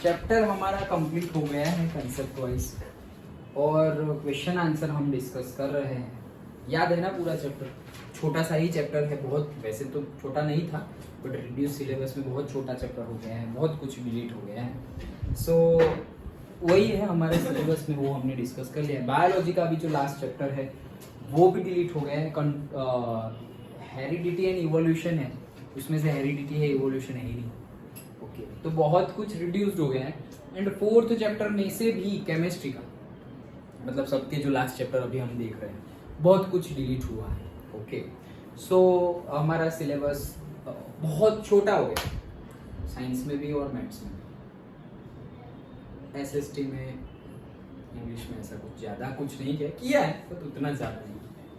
Chapter हमारा complete हो गया है कंसेप्ट वाइज, और क्वेश्चन आंसर हम डिस्कस कर रहे हैं। याद है ना पूरा चैप्टर? छोटा सा ही चैप्टर है, बहुत वैसे तो छोटा नहीं था, बट रिड्यूस सिलेबस में बहुत छोटा चैप्टर हो गया है, बहुत कुछ डिलीट हो गया है। सो वही है हमारे सिलेबस में, वो हमने डिस्कस कर लिया है। बायोलॉजी का भी जो लास्ट चैप्टर है वो भी डिलीट हो गया है। हेरिडिटी एंड इवोल्यूशन है, उसमें से हेरिडिटी है, इवोल्यूशन है ही नहीं। ओके, तो बहुत कुछ रिड्यूस्ड हो गया है। एंड फोर्थ चैप्टर में से भी केमिस्ट्री का, मतलब सबके जो लास्ट चैप्टर अभी हम देख रहे हैं, बहुत कुछ डिलीट हुआ है। ओके, सो हमारा सिलेबस बहुत छोटा हो गया, साइंस में भी और मैथ्स में भी। एसएसटी में, इंग्लिश में ऐसा कुछ ज़्यादा कुछ नहीं किया है, पर उतना ज़्यादा नहीं।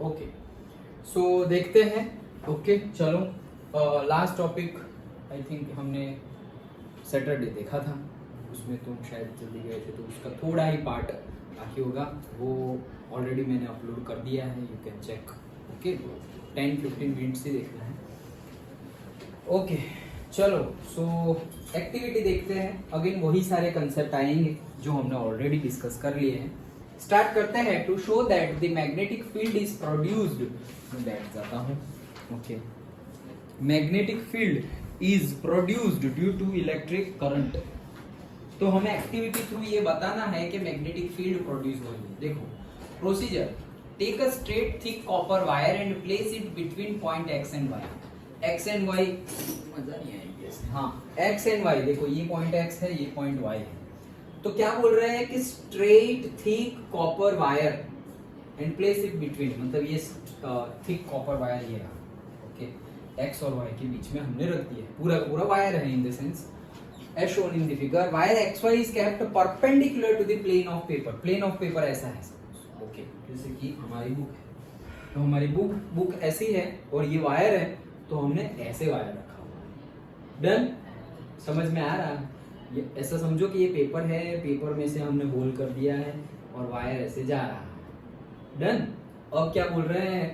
ओके, सो देखते हैं। ओके चलो, लास्ट टॉपिक आई थिंक हमने सैटरडे देखा था, उसमें तुम शायद जल्दी गए थे, तो उसका थोड़ा ही पार्ट बाकी होगा, वो ऑलरेडी मैंने अपलोड कर दिया है, you can check. Okay, 10-15 minutes ही देखना है। ओके चलो, सो एक्टिविटी देखते हैं। अगेन वही सारे कंसेप्ट आएंगे जो हमने ऑलरेडी डिस्कस कर लिए हैं। स्टार्ट करते हैं। To show that the magnetic field is produced, मैं बैठ जाता हूँ। Okay, magnetic field is produced due to electric current. तो हमें एक्टिविटी थ्रू ये बताना है कि मैग्नेटिक फील्ड प्रोड्यूस हो रही है। देखो procedure, take a straight thick copper wire and place it between point X and Y. X and Y मजा नहीं आएगी ऐसे। हाँ, एक्स एंड वाई, देखो ये पॉइंट एक्स है, ये पॉइंट वाई है। तो क्या बोल रहे हैं कि straight thick copper wire and place it between, मतलब ये थिक कॉपर वायर ये रहा। ओके, एक्स और वाई के बीच में हमने रख दिया है, पूरा का पूरा वायर है in the sense as shown in the figure, wire xy is kept perpendicular to the plane of paper. plane of paper ऐसा है। ओके, जैसे कि हमारी बुक है, तो हमारी बुक ऐसी है और ये वायर है, तो हमने ऐसे वायर रखा हुआ है। डन? समझ में आ रहा है? ये ऐसा समझो कि ये पेपर है, पेपर में से हमने होल कर दिया है और वायर ऐसे जा रहा है। डन? अब क्या बोल रहे हैं,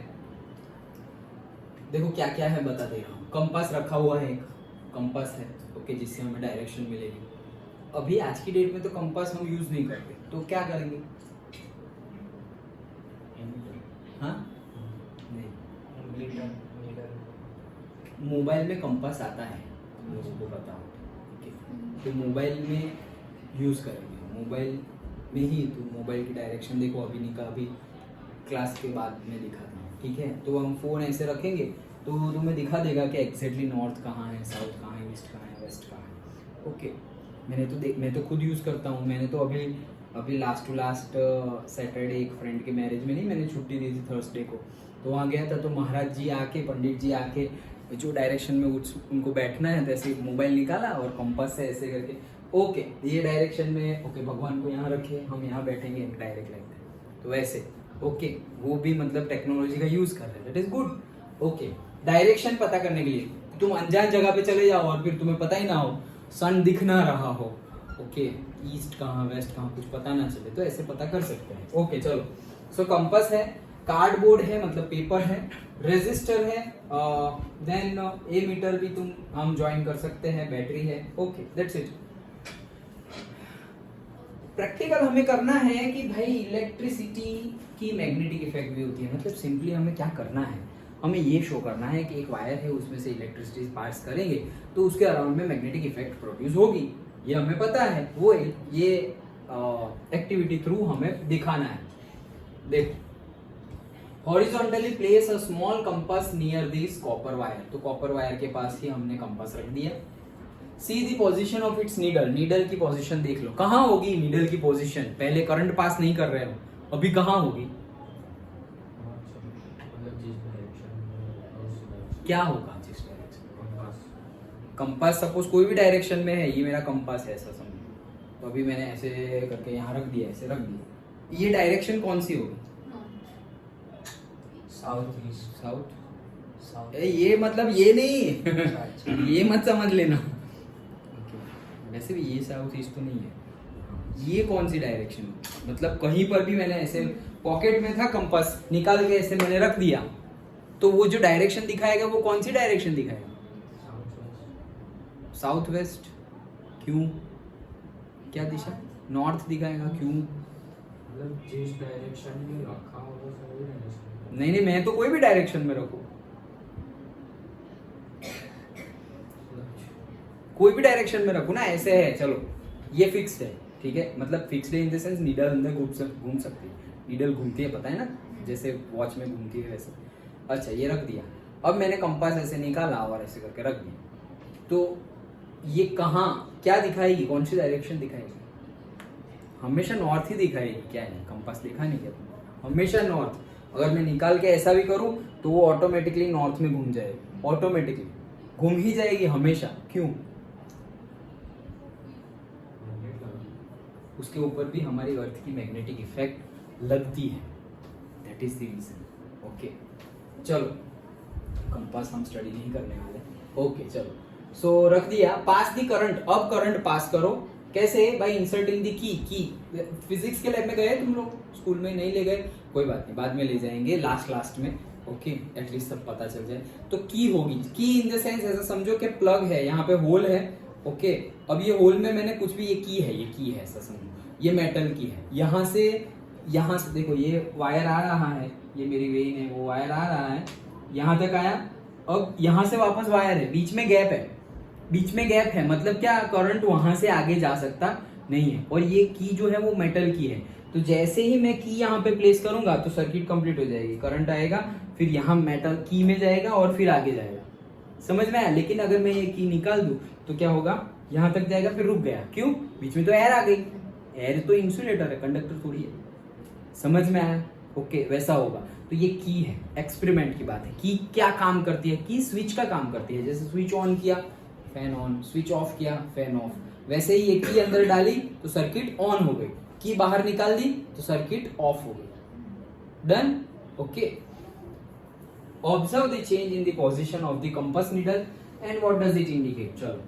देखो क्या क्या है बता दे रहा हूँ। कंपास रखा हुआ है, एक कंपास है, ओके, जिससे हमें डायरेक्शन मिलेगी। अभी आज की डेट में तो कंपास हम यूज नहीं करते, तो क्या करेंगे? हाँ नहीं, मोबाइल में कंपास आता है, मुझे तो बताओ। ओके, तो मोबाइल में यूज करेंगे, मोबाइल में ही। तो मोबाइल की डायरेक्शन देखो, अभी नहीं का, अभी क्लास के बाद में दिखाता हूँ, ठीक है? तो हम फोन ऐसे रखेंगे तो तुम्हें दिखा देगा कि एग्जैक्टली नॉर्थ कहाँ है, साउथ कहाँ है, ईस्ट कहाँ है, वेस्ट कहाँ है। ओके, मैं तो खुद यूज़ करता हूँ। मैंने तो अभी लास्ट सैटरडे एक फ्रेंड के मैरिज में, नहीं मैंने छुट्टी दी थी थर्सडे को, तो वहाँ गया था, तो महाराज जी आके, पंडित जी आके, जो डायरेक्शन में उनको बैठना है, जैसे मोबाइल निकाला और कंपास से ऐसे करके, ओके ये डायरेक्शन में, ओके भगवान को यहाँ रखे, हम यहाँ बैठेंगे डायरेक्ट लाइक दैट, तो वैसे। ओके, वो भी मतलब टेक्नोलॉजी का यूज़ कर रहे हैं, that is good. Okay, direction पता करने के लिए तुम अनजान जगह पे चले जाओ और फिर तुम्हें पता ही ना हो, सन दिख ना रहा हो, ओके, ईस्ट कहाँ वेस्ट कहाँ कुछ पता ना चले, तो ऐसे पता कर सकते हैं। ओके चलो, सो कंपास है, कार्डबोर्ड है मतलब पेपर है, रेजिस्टर है, देन ए मीटर भी हम ज्वाइन कर सकते हैं, बैटरी है। Okay, that's it. प्रैक्टिकल हमें करना है कि भाई इलेक्ट्रिसिटी की मैग्नेटिक इफेक्ट भी होती है, मतलब सिंपली हमें क्या करना है, हमें ये शो करना है कि एक वायर है, उसमें से इलेक्ट्रिसिटी पास करेंगे तो उसके अराउंड में मैग्नेटिक इफेक्ट प्रोड्यूस होगी, ये हमें पता है। वो ये एक्टिविटी थ्रू हमें दिखाना है। देखो, horizontally place a small compass near this copper wire, तो कॉपर वायर के पास ही हमने कंपास रख दिया। See the position of its needle, needle की पोजीशन देख लो, कहाँ होगी नीडल की पोजीशन? पहले करंट पास नहीं कर रहे हो, अभी कहाँ होगी? क्या होगा जिस डायरेक्शन? कंपास सपोज कोई भी डायरेक्शन में है, ये मेरा कंपास है ऐसा समझो, तो अभी मैंने ऐसे करके यहाँ रख दिया, ऐसे रख दिया, ये डायरेक्शन कौन सी होगी? South east. साउथ? ये मतलब ये नहीं ये मत समझ लेना। वैसे भी ये साउथ ईस्ट तो नहीं है, ये कौन सी डायरेक्शन? मतलब कहीं पर भी मैंने ऐसे पॉकेट में था कंपास, निकाल के ऐसे मैंने रख दिया, तो वो जो डायरेक्शन दिखाएगा वो कौन सी डायरेक्शन दिखाएगा? South west. क्यों? क्या दिशा? नॉर्थ दिखाएगा, क्यों? मतलब जिस डायरेक्शन में रखा होगा सही डायरेक्शन। नहीं नहीं, मैं तो कोई भी डायरेक्शन में रखूं, कोई भी डायरेक्शन में रखूं ना, ऐसे है। चलो ये फिक्स्ड है, ठीक है, मतलब फिक्स्ड है इन द सेंस नीडल अंदर घूम सकती है, नीडल घूमती है, पता है ना, जैसे वॉच में घूमती है वैसे। अच्छा ये रख दिया। अब मैंने कंपास ऐसे निकाला और ऐसे करके रख दिया, तो ये कहाँ क्या दिखाएगी, कौन सी डायरेक्शन दिखाएगी? हमेशा नॉर्थ ही दिखाएगी, क्या है कंपास लिखा नहीं क्या, हमेशा नॉर्थ। अगर मैं निकाल के ऐसा भी करूं तो वो ऑटोमेटिकली नॉर्थ में घूम जाएगी, ऑटोमेटिकली घूम ही जाएगी हमेशा, क्यों? उसके ऊपर भी हमारी अर्थ की मैग्नेटिक इफेक्ट लगती है, that is the reason. Okay चलो, कंपास हम स्टडी नहीं करने वाले, ओके चलो। सो रख दिया, पास द करंट। अब करंट पास करो, कैसे? By inserting the key. Physics के लैब में गए तुम लोग? स्कूल में नहीं ले गए, कोई बात नहीं, बाद में ले जाएंगे लास्ट में, ओके, एटलीस्ट सब पता चल जाए। तो की होगी, की इन द सेंस ऐसा समझो कि प्लग है, यहाँ पे होल है, ओके। अब ये होल में मैंने कुछ भी, ये की है ऐसा समझो, ये मेटल की है। यहाँ से देखो, ये वायर आ रहा है, ये मेरी वेन है, वो वायर आ रहा है, यहाँ तक आया। अब यहाँ से वापस वायर है, बीच में गैप है, मतलब क्या, करंट वहां से आगे जा सकता नहीं है। और ये की जो है वो मेटल की है, तो जैसे ही मैं की यहाँ पे प्लेस करूंगा तो सर्किट कंप्लीट हो जाएगी, करंट आएगा, फिर यहाँ मेटल की में जाएगा और फिर आगे जाएगा, समझ में आया? लेकिन अगर मैं ये की निकाल दूं तो क्या होगा, यहाँ तक जाएगा फिर रुक गया, क्यों? बीच में तो एयर आ गई, एयर तो इंसुलेटर है, कंडक्टर थोड़ी है, समझ में आया? ओके वैसा होगा। तो ये की है, एक्सपेरिमेंट की बात है। की क्या काम करती है? की स्विच का काम करती है, जैसे स्विच ऑन किया फैन ऑन, स्विच ऑफ किया फैन ऑफ, वैसे ही ये की अंदर डाली तो सर्किट ऑन हो गई, की बाहर निकाल दी तो सर्किट ऑफ हो गई। Done? Okay. Observe the change in the position of the compass needle and what does it indicate? चलो,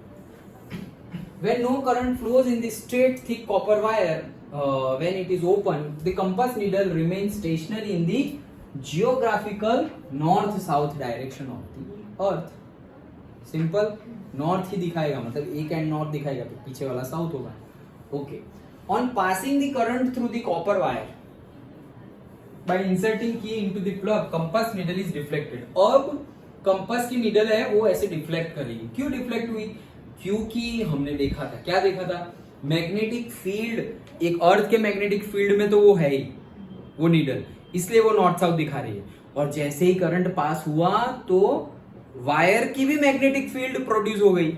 when no current flows in the straight thick copper wire, when it is open, the compass needle remains stationary in the geographical north south direction of the earth. Simple, north ही दिखाएगा, मतलब एक and north दिखाएगा, तो पीछे वाला south होगा, okay. On passing the current through the copper wire by inserting key into the plug, compass needle is deflected. अब कंपास की नीडल है वो ऐसे डिफ्लेक्ट करेगी, क्यों डिफ्लेक्ट हुई? क्योंकि हमने देखा था, क्या देखा था? मैग्नेटिक फील्ड, एक अर्थ के मैग्नेटिक फील्ड में तो वो है ही, वो नीडल, इसलिए वो नॉर्थ साउथ दिखा रही है। और जैसे ही करंट पास हुआ तो वायर की भी मैग्नेटिक फील्ड प्रोड्यूस हो गई,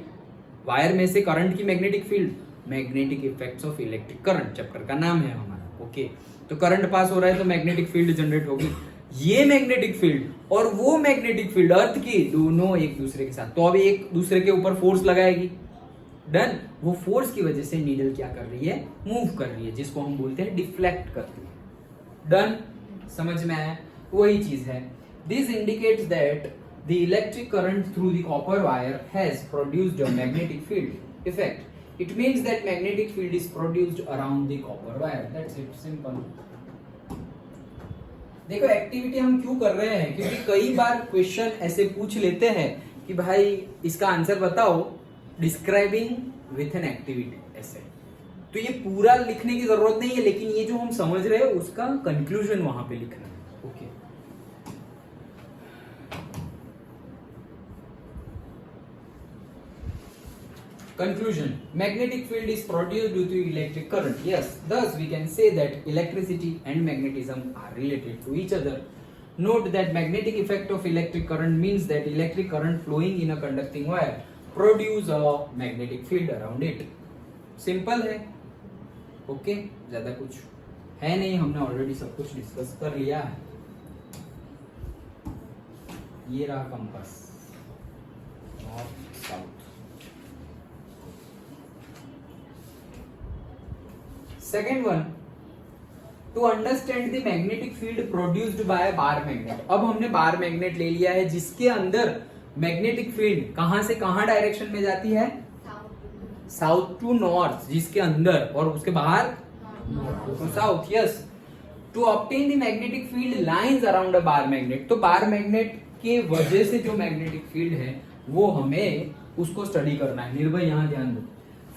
वायर में से करंट की magnetic field, magnetic effects of electric current chapter का नाम है हमारा, ओके। तो करंट पास हो रहा है तो मैग्नेटिक फील्ड जनरेट होगी, ये मैग्नेटिक फील्ड और वो मैग्नेटिक फील्ड अर्थ की, दोनों एक दूसरे के साथ, तो अब एक दूसरे के ऊपर फोर्स लगाएगी। डन? वो फोर्स की वजह से नीडल क्या कर रही है? मूव कर रही है, जिसको हम बोलते हैं डिफ्लेक्ट करती है। डन? समझ में आया? वही चीज है। This indicates that the electric current through the copper wire has produced a magnetic field effect. It means that magnetic field is produced around the copper wire. That's it, simple. देखो activity हम क्यों कर रहे हैं, क्योंकि कई बार question ऐसे पूछ लेते हैं कि भाई इसका आंसर बताओ डिस्क्राइबिंग विथ एन एक्टिविटी, ऐसे। तो ये पूरा लिखने की जरूरत नहीं है, लेकिन ये जो हम समझ रहे हैं उसका कंक्लूजन वहां पे लिखना है, okay. Conclusion: magnetic field is produced due to electric current. Yes, thus we can say that electricity and magnetism are related to each other. Note that magnetic effect of electric current means that electric current flowing in a conducting wire produce a magnetic field around it. Simple है, okay. ज्यादा कुछ है नहीं, हमने already सब कुछ discuss कर लिया है। ये रहा compass, north south. Second one, to understand the magnetic field produced by a bar magnet. अब हमने बार मैग्नेट ले लिया है जिसके अंदर मैग्नेटिक फील्ड कहां से कहां डायरेक्शन में जाती है? साउथ टू नॉर्थ, जिसके अंदर, और उसके बाहर to south. Yes, to obtain the magnetic field lines around a bar magnet. तो बार मैग्नेट के वजह से जो मैग्नेटिक फील्ड है वो हमें उसको स्टडी करना है। निर्भय यहाँ ध्यान दो,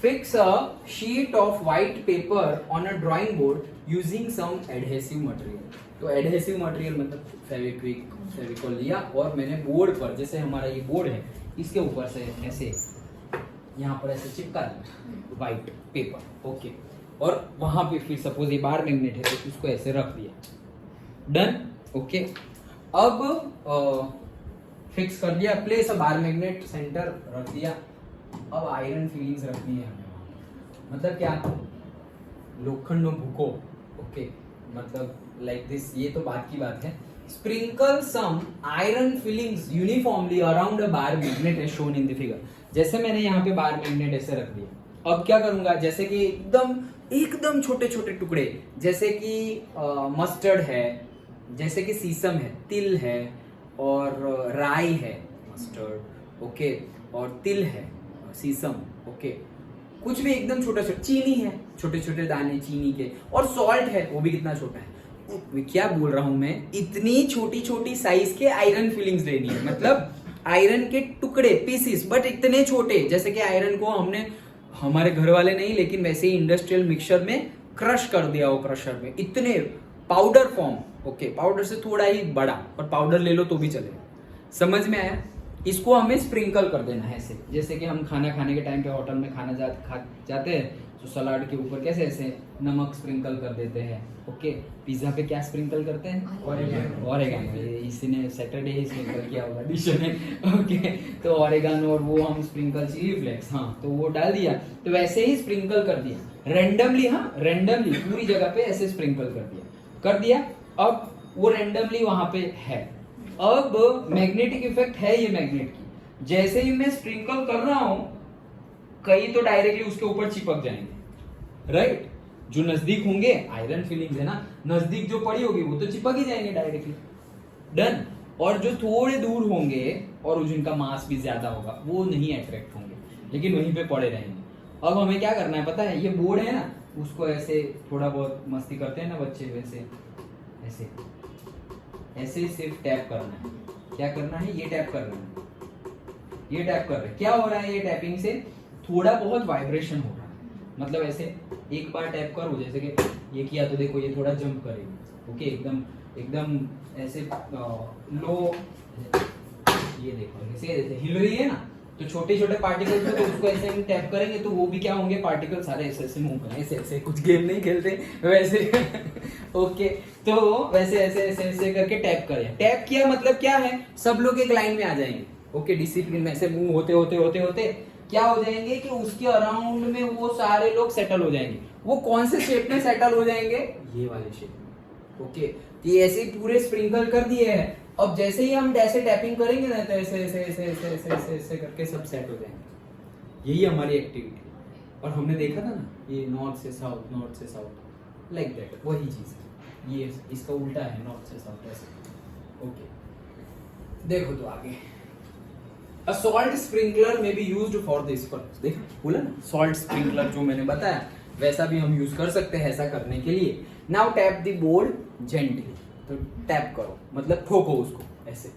fix a sheet of white paper on a drawing board using some adhesive material. तो adhesive material मतलब फेविक्विक, फेविकॉल लिया और मैंने बोर्ड पर, जैसे हमारा ये बोर्ड है, इसके ऊपर से ऐसे यहाँ पर ऐसे चिपका दिया व्हाइट पेपर, ओके। और वहां पे फिर सपोज ये बार मैग्नेट है तो उसको ऐसे रख दिया, डन, ओके। अब फिक्स कर दिया, प्लेस अ बार मैग्नेट सेंटर रख दिया। अब आयरन फीलिंग्स रखनी है हमें वहाँ पे। मतलब क्या, लोखंड भूको, ओके, मतलब लाइक दिस, ये तो बात की बात है। Sprinkle some iron filings uniformly around a bar magnet as shown in the figure. जैसे मैंने यहाँ पे बार मैग्नेट ऐसे रख दिया, अब क्या करूंगा, जैसे कि एकदम छोटे छोटे टुकड़े, जैसे कि मस्टर्ड है, जैसे कि सीसम है, तिल है और राई है, मस्टर्ड, ओके, और तिल है, सीसम, ओके, कुछ भी एकदम छोटा छोटा, चीनी है, छोटे छोटे दाने चीनी के, और सॉल्ट है, वो भी कितना छोटा है। क्या बोल रहा हूं मैं, इतनी छोटी छोटी साइज के आयरन फीलिंग्स लेनी है, मतलब आयरन के टुकड़े, पीसीस, बट इतने छोटे, जैसे कि आयरन को हमने, हमारे घर वाले नहीं लेकिन वैसे ही इंडस्ट्रियल मिक्सचर में क्रश कर दिया हो, क्रशर में, इतने पाउडर फॉर्म, ओके, पाउडर से थोड़ा ही बड़ा, और पाउडर ले लो तो भी चलेगा। समझ में आया? इसको हमें स्प्रिंकल कर देना है ऐसे, जैसे कि हम खाना खाने के टाइम पे होटल में खाना जाते हैं तो सलाद के ऊपर कैसे ऐसे नमक स्प्रिंकल कर देते हैं, ओके। पिज्जा पे क्या स्प्रिंकल करते हैं? ऑरेगानो। इसने सैटरडे ही स्प्रिंकल किया होगा डिश में, ओके। तो ऑरेगानो और वो हम स्प्रिंकल, चिली फ्लेक्स, हाँ, तो वो डाल दिया, तो वैसे ही स्प्रिंकल कर दिया रैंडमली, हाँ, रैंडमली पूरी जगह पे ऐसे स्प्रिंकल कर दिया। अब वो रैंडमली वहां पे है। अब मैग्नेटिक इफेक्ट है ये मैग्नेट की, जैसे ही मैं स्प्रिंकल कर रहा हूं, कई तो डायरेक्टली उसके ऊपर चिपक जाएंगे, राइट। जो नजदीक होंगे, आयरन फीलिंग्स है ना, नजदीक जो पड़ी होगी वो तो चिपक ही जाएंगे डायरेक्टली, डन। और जो थोड़े दूर होंगे और जिनका मास भी ज्यादा होगा, वो नहीं अट्रैक्ट होंगे, लेकिन वहीं पे पड़े रहेंगे। अब हमें क्या करना है पता है, ये बोर्ड है ना, उसको ऐसे थोड़ा बहुत मस्ती करते हैं ना बच्चे, वैसे ऐसे ऐसे सिर्फ टैप करना है। क्या करना है? ये टैप करना है, ये टैप कर रहे हैं। क्या हो रहा है? ये टैपिंग से थोड़ा बहुत वाइब्रेशन हो रहा है, मतलब ऐसे एक बार टैप करो, जैसे कि ये किया तो देखो ये थोड़ा जंप करेगी, ओके, एकदम ऐसे लो, ये देखो ऐसे हिल रही है ना, तो छोटे छोटे पार्टिकल्स तो उसको ऐसे हम टैप करेंगे तो वो भी क्या होंगे, पार्टिकल सारे ऐसे ऐसे मूव करेंगे, ऐसे ऐसे, कुछ गेम नहीं खेलते वैसे ओके। तो वैसे ऐसे ऐसे ऐसे करके टैप करें। टैप किया मतलब क्या है, सब लोग एक लाइन में आ जाएंगे, ओके, डिसिप्लिन में ऐसे मूव होते होते होते होते क्या हो जाएंगे कि उसके अराउंड में वो सारे लोग सेटल हो जाएंगे। वो कौन से शेप में सेटल हो जाएंगे? ये वाले शेप में, ओके। ये ऐसे पूरे स्प्रिंकल कर दिए हैं। अब जैसे ही हम ऐसे टैपिंग करेंगे ना, तो ऐसे ऐसे ऐसे ऐसे ऐसे ऐसे ऐसे करके सब सेट हो जाएंगे। यही हमारी एक्टिविटी। और हमने देखा था ना, ये नॉर्थ से साउथ, नॉर्थ से साउथ, लाइक दैट, वही चीज है। ये इसका उल्टा है, नॉर्थ से साउथ ऐसे, ओके। देखो तो आगे, A salt sprinkler may be used for this purpose। देखा, बोला ना, salt sprinkler जो मैंने बताया वैसा भी हम यूज कर सकते हैं ऐसा करने के लिए। Now tap the board gently। तो टैप करो मतलब ठोको उसको ऐसे।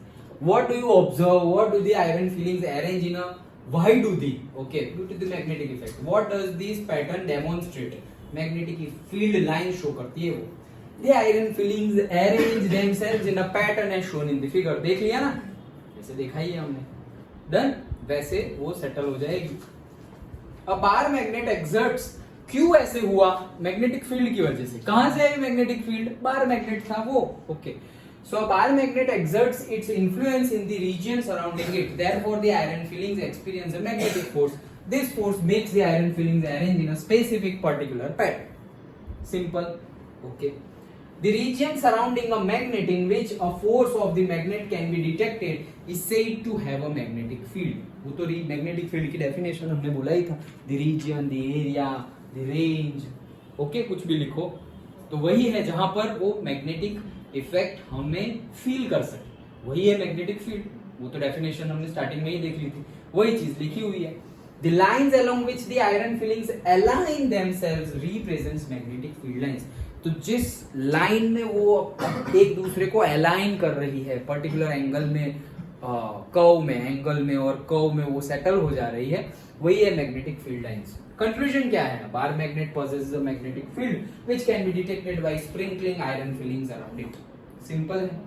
What do you observe? What do the iron fillings arrange in a? Why do they? Okay, due to the magnetic effect. What does this pattern demonstrate? Magnetic field line show करती है वो। The iron fillings arrange themselves in a pattern as shown in the figure। देख लिया ना, जैसे देखा ही है हमने, डन, वैसे वो सेटल हो जाएगी। अब बार मैग्नेट एक्सर्ट्स, क्यों ऐसे हुआ? मैग्नेटिक फील्ड की वजह से। कहां से आई मैग्नेटिक फील्ड? बार मैग्नेट था वो, okay. So bar magnet exerts its influence in the region surrounding it, therefore the iron filings experience a magnetic force. This force makes the iron filings arrange in a specific particular pattern. Simple, okay. The region surrounding a magnet in which a force of the magnet can be detected is said to have a magnetic field। वो तो magnetic field की definition हमने बोला ही था, the region, the area, the range, okay, कुछ भी लिखो तो वही है जहां पर वो magnetic effect हमें feel कर सके, वही है magnetic field। वो तो definition हमने starting में ही देख ली थी, वही चीज लिखी हुई है। The lines along which the iron fillings align themselves represents magnetic field lines। तो जिस लाइन में वो एक दूसरे को अलाइन कर रही है पर्टिकुलर एंगल में, कर्व में, एंगल में और कर्व में वो सेटल हो जा रही है, वही है मैग्नेटिक फील्ड लाइंस। कंक्लूजन क्या है? Bar magnet possesses a magnetic field which can be detected by sprinkling iron fillings around it। Simple है,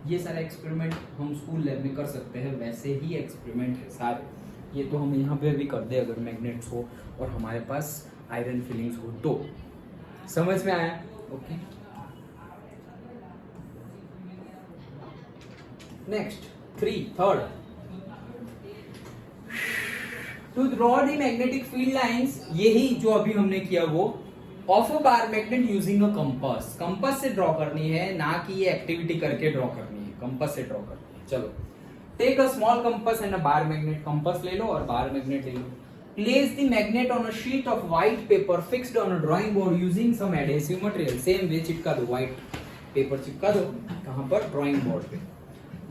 ये सारा एक्सपेरिमेंट हम स्कूल लैब में कर सकते हैं, वैसे ही एक्सपेरिमेंट है सारे। ये तो हम यहाँ पे भी कर दे अगर मैग्नेट्स हो और हमारे पास आयरन फिलिंग्स हो तो। समझ में आया? Okay, next third, to draw the magnetic field lines, यही जो अभी हमने किया वो of a bar magnet using a compass. Compass से ड्रॉ करनी है, ना कि ये एक्टिविटी करके ड्रॉ करनी है, कंपास से ड्रॉ करनी है। चलो, take a small compass and a bar magnet. Compass ले लो और बार मैग्नेट ले लो। Place the magnet on a sheet of white paper fixed on a drawing board using some adhesive material. Same way चिपका दो, white paper चिपका दो, कहां पर? ड्राइंग बोर्ड पे।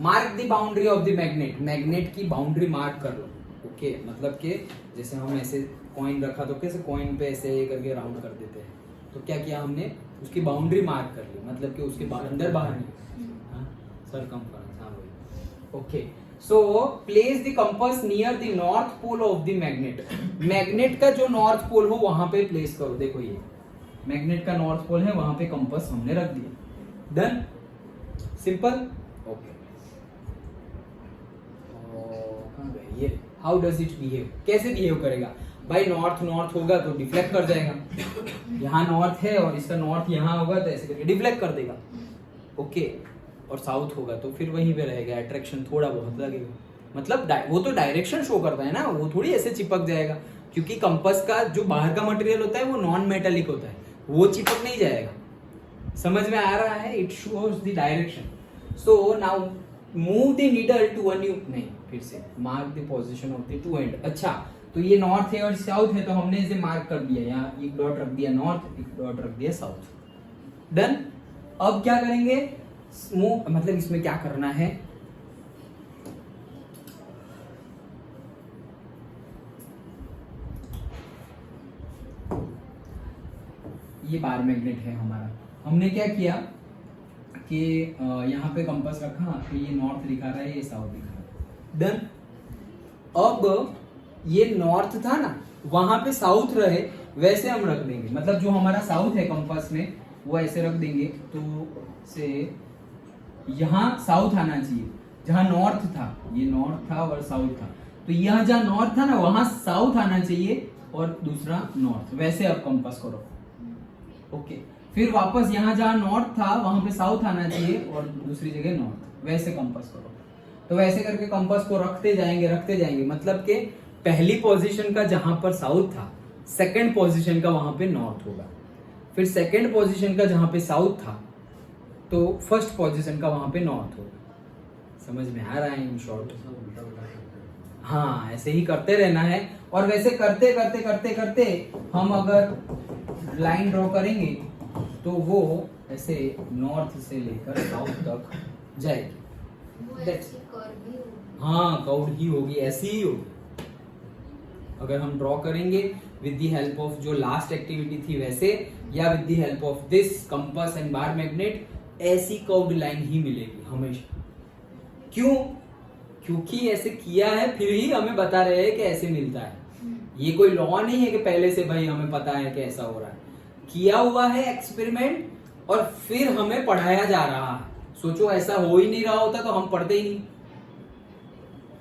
Mark the boundary of the magnet, magnet की boundary mark कर लो। ओके, मतलब कि जैसे हम ऐसे कॉइन रखा तो कैसे कॉइन पे ऐसे करके राउंड कर देते हैं, तो क्या किया हमने? उसकी बाउंड्री मार्क कर ली, मतलब कि उसके अंदर बाहर नहीं, सरकमफ्रेंस। हाँ भाई, okay. So place the compass near the north pole of the magnet. Magnet का जो नॉर्थ पोल हो वहां पे प्लेस करो। देखो ये मैग्नेट का नॉर्थ पोल है, वहां पे कंपास हमने रख दिया। Done, simple. ओके, ये हाउ डज इट बिहेव, कैसे बिहेव करेगा भाई? नॉर्थ नॉर्थ होगा तो डिफ्लेक्ट कर जाएगा। यहाँ नॉर्थ है और इसका नॉर्थ यहाँ होगा तो ऐसे करके डिफ्लेक्ट कर देगा। ओके, और साउथ होगा तो फिर वहीं पे रहेगा, अट्रैक्शन थोड़ा बहुत लगेगा। मतलब वो तो डायरेक्शन शो करता है ना, वो थोड़ी ऐसे चिपक जाएगा, क्योंकि कंपास का जो बाहर का मटेरियल होता है वो नॉन मेटेलिक होता है, वो चिपक नहीं जाएगा। समझ में आ रहा है? It shows the direction. So now move the needle to a new, नहीं फिर से mark the position of the two end. अच्छा, तो ये नॉर्थ है और साउथ है, तो हमने इसे मार्क कर दिया, यहाँ एक डॉट रख दिया नॉर्थ, एक डॉट रख दिया साउथ। डन। अब क्या करेंगे? मूव, मतलब इसमें क्या करना है? ये बार मैग्नेट है हमारा। हमने क्या किया कि यहाँ पे कंपास रखा, तो ये नॉर्थ दिखा रहा है, ये साउथ दिखा रहा है। डन। अब ये नॉर्थ था ना, वहां पे साउथ रहे वैसे हम रख देंगे, मतलब जो हमारा साउथ है कंपास में वो ऐसे रख देंगे, तो से यहाँ साउथ आना चाहिए, जहां नॉर्थ था, ये नॉर्थ था और साउथ था, तो यहाँ जहां नॉर्थ था ना वहां साउथ आना चाहिए और दूसरा नॉर्थ, वैसे अब कंपास करो। ओके, फिर वापस यहाँ जहां नॉर्थ था वहां पे साउथ आना चाहिए और दूसरी जगह नॉर्थ, वैसे कंपास करो। तो वैसे करके कंपास को रखते जाएंगे, मतलब कि पहली पोजीशन का जहां पर साउथ था, सेकंड पोजीशन का वहां पे नॉर्थ होगा, फिर सेकंड पोजीशन का जहां पे साउथ था तो फर्स्ट पोजीशन का वहां पे नॉर्थ होगा। समझ में आ रहा है इन शॉर्ट? हाँ, ऐसे ही करते रहना है। और वैसे करते करते हम अगर लाइन ड्रॉ करेंगे तो वो ऐसे नॉर्थ से लेकर साउथ तक जाएगी। हाँ, कर्व ही होगी, ऐसी ही होगी। अगर हम ड्रॉ करेंगे विद द हेल्प ऑफ जो लास्ट एक्टिविटी थी वैसे, या with the help of this compass and bar magnet, ऐसी कर्व्ड लाइन ही मिलेगी हमेशा। क्यों? क्योंकि ऐसे किया है, फिर ही हमें बता रहे हैं कि ऐसे मिलता है। ये कोई लॉ नहीं है कि पहले से भाई हमें पता है कि ऐसा हो रहा है, किया हुआ है एक्सपेरिमेंट और फिर हमें पढ़ाया जा रहा है। सोचो ऐसा हो ही नहीं रहा होता तो हम पढ़ते ही नहीं।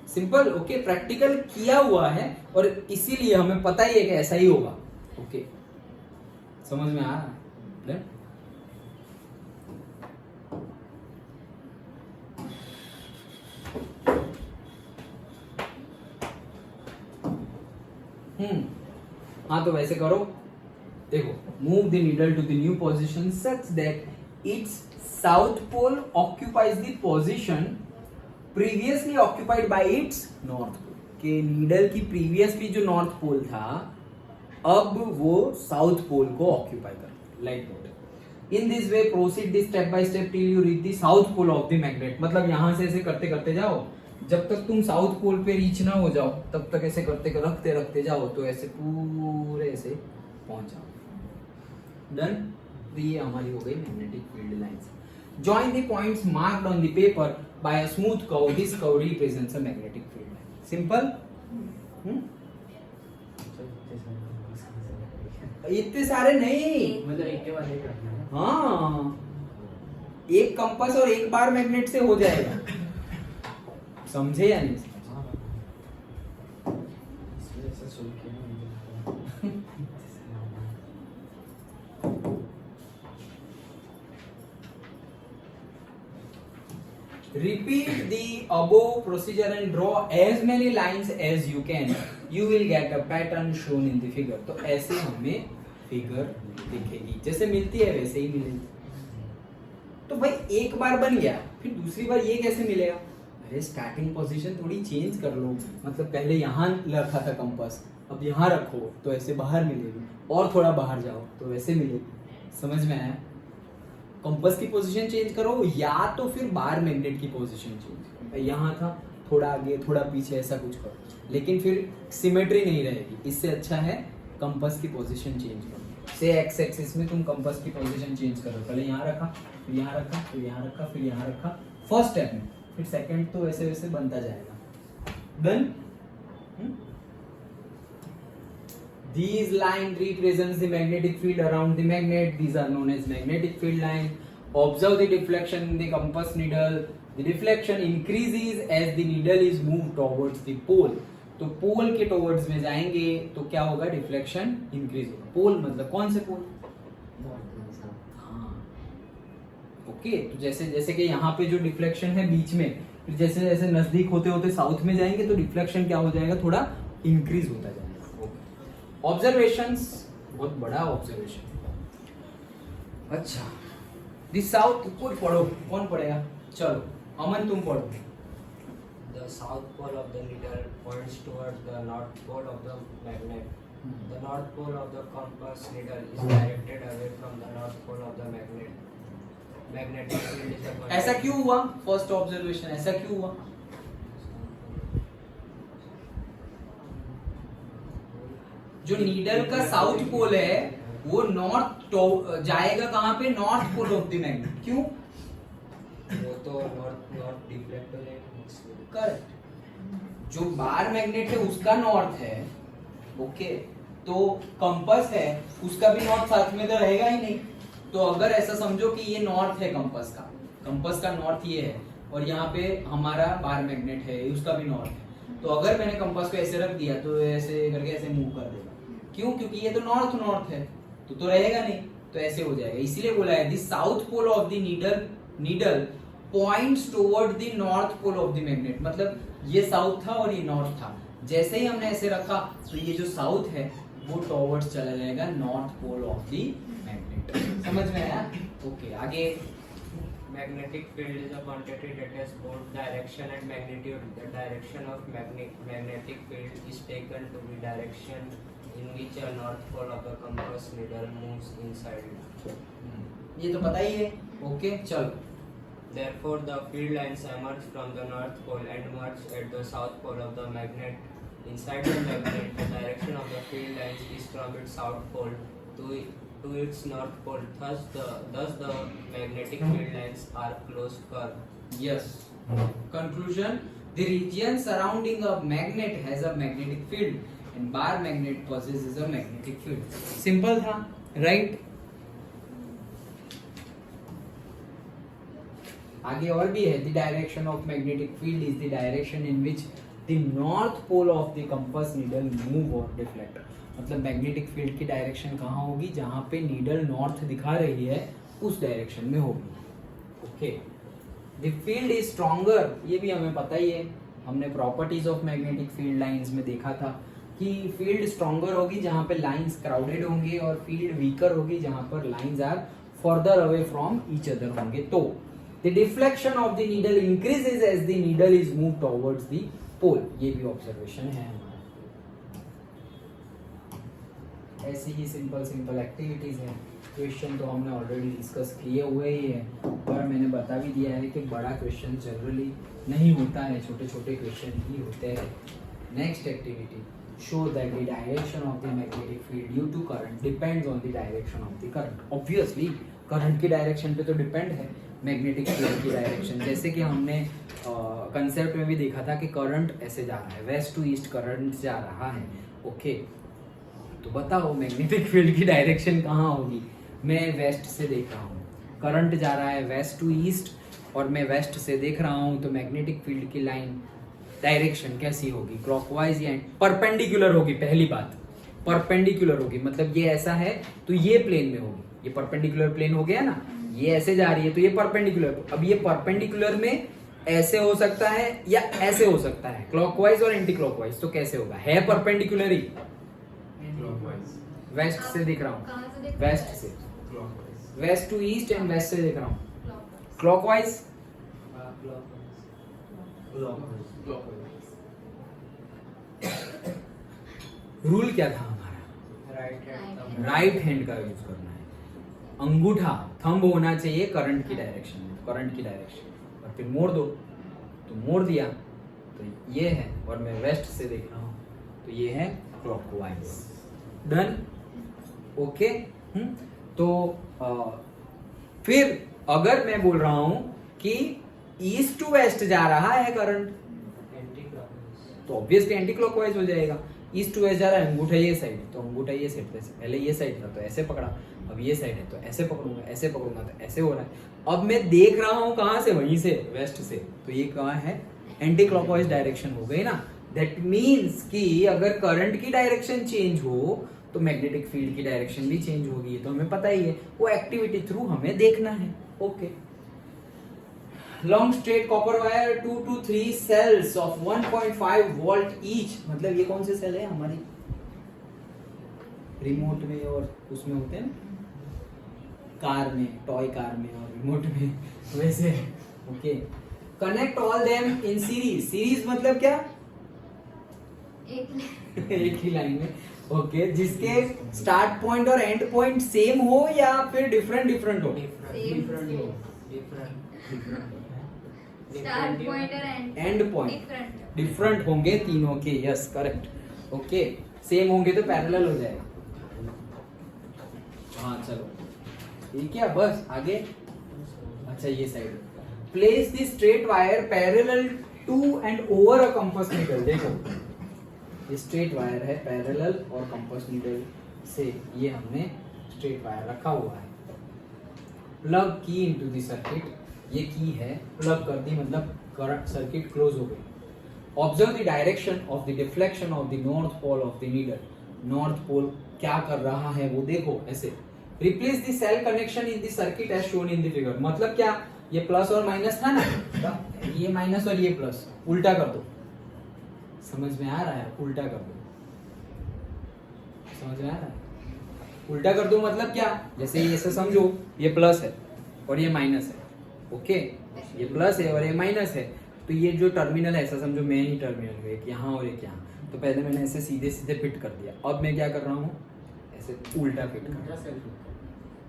सिंपल। ओके, प्रैक्टिकल किया हुआ है और इसीलिए हमें पता ही है कि ऐसा ही होगा। ओके, समझ में आ रहा है? हाँ, तो वैसे करो। देखो, move the needle to the new position such that its south pole occupies the position previously occupied by its north pole. के नीडल की प्रीवियसली जो नॉर्थ पोल था अब वो साउथ पोल को ऑक्यूपाई कर, like that. In this way proceed this step by step till you reach the south pole of the magnet. मतलब यहां से ऐसे करते करते जाओ, जब तक तुम साउथ पोल पे रीच ना हो जाओ तब तक ऐसे करते रखते रखते जाओ, तो ऐसे पूरे ऐसे पहुंच जाओ। डन। तो ये हमारी हो गई magnetic field lines. join the points marked on the paper by a smooth curve. This curve represents a magnetic field. Simple? इतने सारे नहीं, मतलब एक के बाद एक रखना है। हाँ, एक कंपास और एक बार मैग्नेट से हो जाएगा। समझे या नहीं? इसलिए ऐसा सुन के ना Repeat the above procedure and draw as many lines as you can. You will get a pattern shown in the figure. तो ऐसे हमें फिगर दिखेगी, जैसे मिलती है वैसे ही मिलेगी। तो भाई एक बार बन गया, फिर दूसरी बार ये कैसे मिलेगा? अरे स्टार्टिंग पोजीशन थोड़ी चेंज कर लो, मतलब पहले यहाँ रखा था कंपास, अब यहाँ रखो तो ऐसे बाहर मिलेगी, और थोड़ा बाहर जाओ तो वैसे मिलेगी। समझ में आया? कंपास की पोजीशन चेंज करो या तो फिर बार मैग्नेट की पोजीशन चेंज करो। यहाँ था, थोड़ा आगे थोड़ा पीछे, ऐसा कुछ करो, लेकिन फिर सिमेट्री नहीं रहेगी। इससे अच्छा है कंपास की पोजीशन चेंज करो। से एक्स एक्सिस में तुम कंपास की पोजीशन चेंज करो, पहले यहाँ रखा, फिर यहाँ रखा, फिर यहाँ रखा, फिर यहाँ रखा, फर्स्ट स्टेप में, फिर सेकंड तो वैसे वैसे बनता जाएगा। Done? These line represents the magnetic field around the magnet. These are known as magnetic field line. Observe the deflection in the compass needle. The deflection increases as the needle is moved towards the pole. तो पोल के towards में जाएंगे तो क्या होगा? Deflection increase होगा। पोल मतलब कौन से पोल? हाँ, ओके। तो जैसे जैसे कि यहाँ पे जो डिफ्लेक्शन है बीच में, फिर जैसे जैसे नजदीक होते होते साउथ में जाएंगे तो डिफ्लेक्शन क्या हो जाएगा? थोड़ा इंक्रीज होता जाएगा। ऑब्जर्वेशंस, बहुत बड़ा ऑब्जर्वेशन। अच्छा, दिस साउथ कोई पढ़ो, कौन पढ़ेगा? चलो अमन तुम पढ़ो। The south pole of the needle points towards the north pole of the magnet. The north pole of the compass needle is directed away from the north pole of the magnet. Magnetic field is the ऐसा क्यों हुआ? First observation, ऐसा क्यों हुआ? जो needle का south pole है वो नॉर्थ जाएगा कहाँ पे? North pole of the magnet. क्यों? वो तो नॉर्थ नॉर्थ डिफ्लेक्ट हो जाएगा। करेक्ट। जो बार मैग्नेट है उसका नॉर्थ है, ओके, तो कंपास है उसका भी नॉर्थ साथ में तो रहेगा ही नहीं। तो अगर ऐसा समझो कि ये नॉर्थ है कंपास का नॉर्थ ये है, और यहाँ पे हमारा बार मैग्नेट है उसका भी नॉर्थ है, तो अगर मैंने कंपास को ऐसे रख दिया तो ऐसे करके ऐसे मूव कर देगा। क्यों? क्योंकि ये तो नॉर्थ है, तो रहेगा नहीं, तो ऐसे हो जाएगा। इसीलिए बोला है the south pole of the needle points toward the north pole of the magnet. मतलब ये साउथ था और ये नॉर्थ था, जैसे ही हमने ऐसे रखा तो ये जो साउथ है वो टुवर्ड्स चला जाएगा north pole of the magnet. समझ में आया? ओके, आगे। Magnetic field is a quantity that has both direction and magnitude. The direction of magnetic field is taken to be direction in which a north pole of the compass needle moves inside it. ये तो पता ही है। Okay, चलो। Therefore, the field lines emerge from the north pole and merge at the south pole of the magnet. Inside the magnet, the direction of the field lines is from its south pole to its north pole. Thus the magnetic field lines are closed curve. Yes. Conclusion: the region surrounding a magnet has a magnetic field, and bar magnet possesses a magnetic field. Simple था, right? आगे और भी है। The direction of magnetic field is the direction in which the north pole of the compass needle move or deflect. मतलब magnetic field की direction कहाँ होगी? जहाँ पे नीडल नॉर्थ दिखा रही है उस डायरेक्शन में होगी। Okay, the field is stronger, ये भी हमें पता ही है, हमने properties of magnetic field lines में देखा था कि फील्ड स्ट्रॉन्गर होगी जहाँ पे लाइंस क्राउडेड होंगे, और फील्ड वीकर होगी जहाँ पर lines are further away from each other होंगे। तो the deflection of the needle increases as the needle is move towards the pole. ये भी ऑब्जर्वेशन है हमारा। ऐसी ही सिंपल एक्टिविटीज हैं। क्वेश्चन तो हमने ऑलरेडी डिस्कस किए हुए ही है, पर मैंने बता भी दिया है कि बड़ा क्वेश्चन जनरली नहीं होता है, छोटे छोटे क्वेश्चन ही होते हैं। Next activity, show that the direction of the magnetic field due to current depends on the direction of the current. Obviously current की डायरेक्शन पे तो डिपेंड है, मैग्नेटिक फील्ड की डायरेक्शन। जैसे कि हमने कंसेप्ट में भी देखा था कि करंट ऐसे जा रहा है, वेस्ट टू ईस्ट करंट जा रहा है। ओके, तो बताओ मैग्नेटिक फील्ड की डायरेक्शन कहाँ होगी? मैं वेस्ट से देख रहा हूँ, करंट जा रहा है वेस्ट टू ईस्ट और मैं वेस्ट से देख रहा हूँ, तो मैग्नेटिक फील्ड की लाइन डायरेक्शन कैसी होगी? क्लॉकवाइज या परपेंडिकुलर होगी। पहली बात परपेंडिकुलर होगी, मतलब ये ऐसा है तो ये प्लेन में होगी। ये परपेंडिकुलर प्लेन हो गया ना, ये ऐसे जा रही है तो ये परपेंडिकुलर। अब ये परपेंडिकुलर में ऐसे हो सकता है या ऐसे हो सकता है, क्लॉकवाइज और एंटी क्लॉकवाइज। तो कैसे होगा? है परपेंडिकुलर ही, क्लॉकवाइज। वेस्ट से दिख रहा हूँ, कहाँ से देख वेस्ट से, clockwise. West to east and west से देख रहा हूँ। क्लॉकवाइज रूल क्या था हमारा? राइट हैंड का यूज करना है। अंगूठा थंब होना चाहिए करंट की डायरेक्शन में, करंट की डायरेक्शन। और फिर मोड़ दो, तो मोड़ दिया तो ये है, और मैं वेस्ट से देख रहा हूँ तो ये है क्लॉकवाइज। डन? ओके। तो फिर अगर मैं बोल रहा हूं कि ईस्ट टू वेस्ट जा रहा है करंट, तो ऑब्वियसली एंटी क्लॉकवाइज हो जाएगा। ईस्ट टू वेस्ट जा रहा है, अंगूठा ये साइड, तो अंगूठा ये साइड, पहले ये साइड था तो ऐसे पकड़ा, अब ये साइड है तो ऐसे पकड़ूंगा, ऐसे पकड़ूंगा तो ऐसे हो रहा है। अब मैं देख रहा हूं कहां से? वहीं से, वेस्ट से, तो ये कहां है? एंटी क्लॉकवाइज डायरेक्शन हो गई ना। दैट मीन्स कि अगर करंट की डायरेक्शन चेंज हो तो मैग्नेटिक फील्ड की डायरेक्शन भी चेंज होगी। तो हमें पता ही है, वो एक्टिविटी थ्रू हमें देखना है। Okay. Long straight copper wire 2 to 3 cells of 1.5 volt each. मतलब ये कौन से सेल है? हमारी रिमोट में और उसमें होते हैं ना, कार में, टॉय कार में और रिमोट में, वैसे। Okay. Connect all them in series. Series मतलब क्या? एक ही लाइन में। ओके, जिसके स्टार्ट पॉइंट और एंड पॉइंट सेम हो या फिर डिफरेंट डिफरेंट हो? स्टार्ट पॉइंट और एंड पॉइंट डिफरेंट होंगे तीनों के। Yes, correct. ओके, सेम होंगे तो पैरेलल हो जाएगा। हाँ चलो, ठीक है, बस आगे। अच्छा, ये side. Place the straight wire parallel to and over a compass needle. देखो, ये स्ट्रेट वायर है, पैरेलल और कंपास नीडल से ये हमने स्ट्रेट वायर रखा हुआ है। प्लग की इनटू द सर्किट। ये की है, प्लग कर दी मतलब करंट, सर्किट क्लोज हो गई। Observe the direction of the deflection of the north pole of the needle. North pole क्या कर रहा है वो देखो ऐसे। Replace the cell connection in the circuit as shown in the figure. मतलब क्या? ये प्लस और माइनस था ना, ये माइनस और ये प्लस, उल्टा कर दो। समझ में आ रहा है? उल्टा कर दो। समझ में आ रहा है? उल्टा कर दो मतलब क्या? जैसे ये ऐसे समझो, ये प्लस है और ये माइनस है। ओके, ये प्लस है और ये माइनस है, तो ये जो टर्मिनल है ऐसा समझो मेन ही टर्मिनल है, एक यहाँ और एक यहाँ। तो पहले मैंने ऐसे सीधे सीधे फिट कर दिया। अब मैं क्या कर रहा हूँ? ऐसे उल्टा फिट कर रहा हूँ।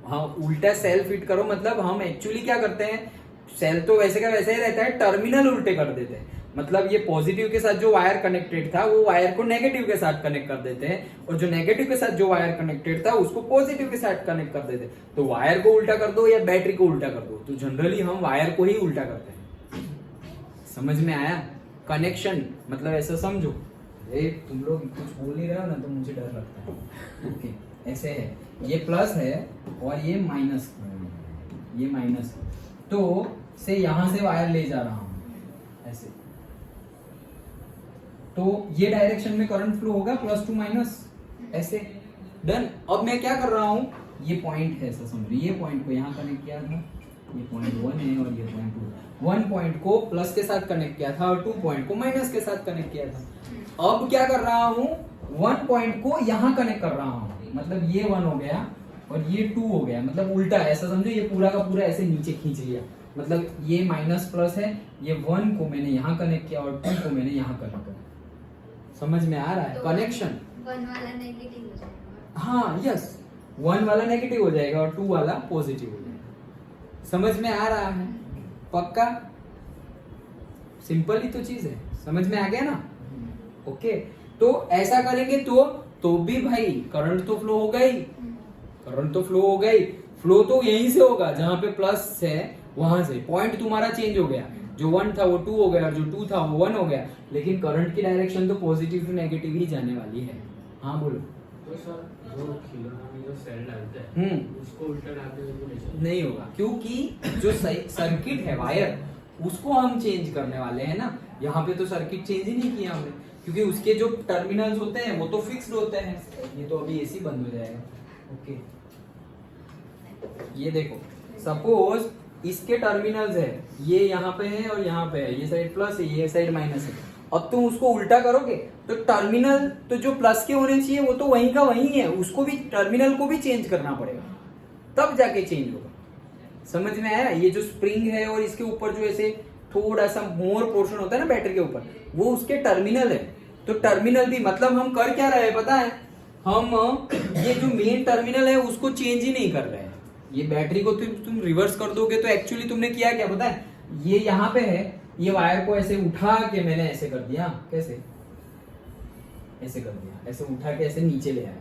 हाँ, उल्टा सेल फिट करो मतलब हम एक्चुअली क्या करते हैं, सेल तो वैसे का वैसे ही रहता है, टर्मिनल उल्टे कर देते हैं। मतलब ये पॉजिटिव के साथ जो वायर कनेक्टेड था वो वायर को नेगेटिव के साथ कनेक्ट कर देते हैं, और जो नेगेटिव के साथ जो वायर कनेक्टेड था उसको पॉजिटिव के साथ कनेक्ट कर देते हैं। तो वायर को उल्टा कर दो या बैटरी को उल्टा कर दो, तो जनरली हम वायर को ही उल्टा करते हैं। समझ में आया? कनेक्शन मतलब ऐसा समझो। तुम लोग कुछ बोल नहीं रहे हो ना तो मुझे डर लगता है। ओके, ऐसे है, ये प्लस है और ये माइनस, ये माइनस, तो से यहां से वायर ले जा रहा हूं ऐसे, तो ये डायरेक्शन में करंट फ्लो होगा प्लस टू माइनस ऐसे। डन। अब मैं क्या कर रहा हूं, ये पॉइंट है ऐसा समझो, ये पॉइंट को यहाँ कनेक्ट किया था, ये पॉइंट 1 है और ये पॉइंट 2। 1 पॉइंट को प्लस के साथ कनेक्ट किया था और 2 पॉइंट को माइनस के साथ कनेक्ट किया था। अब क्या कर रहा हूं, 1 पॉइंट को यहाँ कनेक्ट कर रहा हूं, मतलब ये 1 हो गया और ये 2 हो गया, मतलब उल्टा ऐसा समझो, ये पूरा का पूरा ऐसे नीचे खींच लिया। मतलब ये माइनस प्लस है, ये 1 को मैंने यहाँ कनेक्ट किया और 2 को मैंने यहाँ कनेक्ट किया। समझ में आ रहा है? कनेक्शन 1 वाला नेगेटिव हो जाएगा। हाँ, यस, 1 वाला नेगेटिव हो जाएगा और 2 वाला पॉजिटिव हो जाएगा। समझ में आ रहा है? पक्का? सिंपल ही तो चीज है, समझ में आ गया ना? ओके, तो ऐसा करेंगे तो भी भाई करंट तो फ्लो हो गई, करंट तो फ्लो हो गई। फ्लो तो यहीं से होगा जहां पे प्लस है वहां से पॉइंट तुम्हारा चेंज हो गया, जो 1 था वो 2 हो गया और जो 2 था वो 1 हो गया, लेकिन करंट की डायरेक्शन तो पॉजिटिव टू नेगेटिव ही जाने वाली है। हाँ बोलो। तो सर वो खिलौना में जो सेल डालते हैं उसको उल्टा डालते हुए तो नहीं चलता? नहीं होगा, क्योंकि जो सर्किट है वायर उसको हम चेंज करने वाले हैं ना। यहाँ पे तो सर्किट चेंज ही नहीं किया हमने, क्योंकि उसके जो टर्मिनल्स होते हैं वो तो फिक्स्ड होते हैं। ये तो अभी ऐसे ही बंद हो जाएगा। ओके, ये देखो सपोज इसके टर्मिनल्स है, ये यहाँ पे है और यहाँ पे है, ये साइड प्लस है ये साइड माइनस है। अब तुम उसको उल्टा करोगे तो टर्मिनल तो जो प्लस के होने चाहिए वो तो वहीं का वहीं है, उसको भी टर्मिनल को भी चेंज करना पड़ेगा तब जाके चेंज होगा। समझ में आया? ये जो स्प्रिंग है और इसके ऊपर जो ऐसे थोड़ा सा मोर पोर्शन होता है ना बैटरी के ऊपर, वो उसके टर्मिनल है। तो टर्मिनल भी मतलब हम कर क्या रहे हैं पता है, हम ये जो मेन टर्मिनल है उसको चेंज ही नहीं कर रहे हैं। ये बैटरी को तुम रिवर्स कर दोगे तो एक्चुअली तुमने किया क्या पता है, ये यहाँ पे है, ये वायर को ऐसे उठा के मैंने ऐसे कर दिया, कैसे ऐसे कर दिया, ऐसे उठा के ऐसे नीचे ले आया,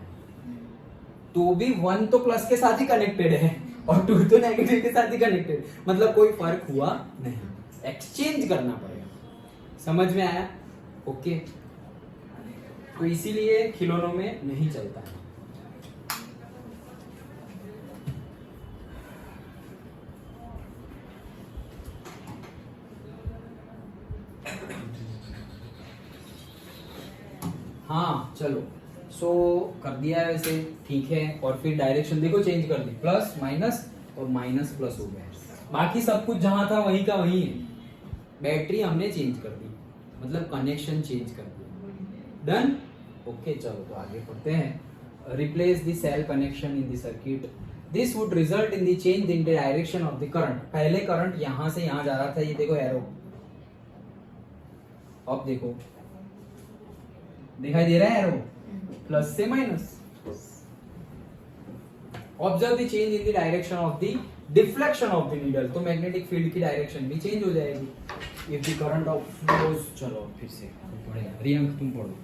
तो भी 1 तो प्लस के साथ ही कनेक्टेड है और 2 तो नेगेटिव के साथ ही कनेक्टेड, मतलब कोई फर्क हुआ नहीं, एक्सचेंज करना पड़ेगा। समझ में आया? ओके, तो इसीलिए खिलौनों में नहीं चलता है। हाँ चलो, सो कर दिया है वैसे, ठीक है। और फिर डायरेक्शन देखो चेंज कर दी, प्लस माइनस और माइनस प्लस हो गया, बाकी सब कुछ जहां था वहीं का वहीं है। बैटरी हमने चेंज कर दी, मतलब कनेक्शन चेंज कर दिया। डन? ओके, चलो तो आगे पढ़ते हैं। Replace the cell connection in the circuit, this would result in the change in the direction of the current. पहले करंट यहां से यहां जा रहा था, ये देखो एरो, अब देखो दिखाई दे रहा है एरो, प्लस से minus. Observe the change in the direction of the deflection of the needle, तो मैग्नेटिक फील्ड की डायरेक्शन भी चेंज हो जाएगी if the current of flows. चलो फिर से पढ़ेगा, रियंक तुम पढ़ो।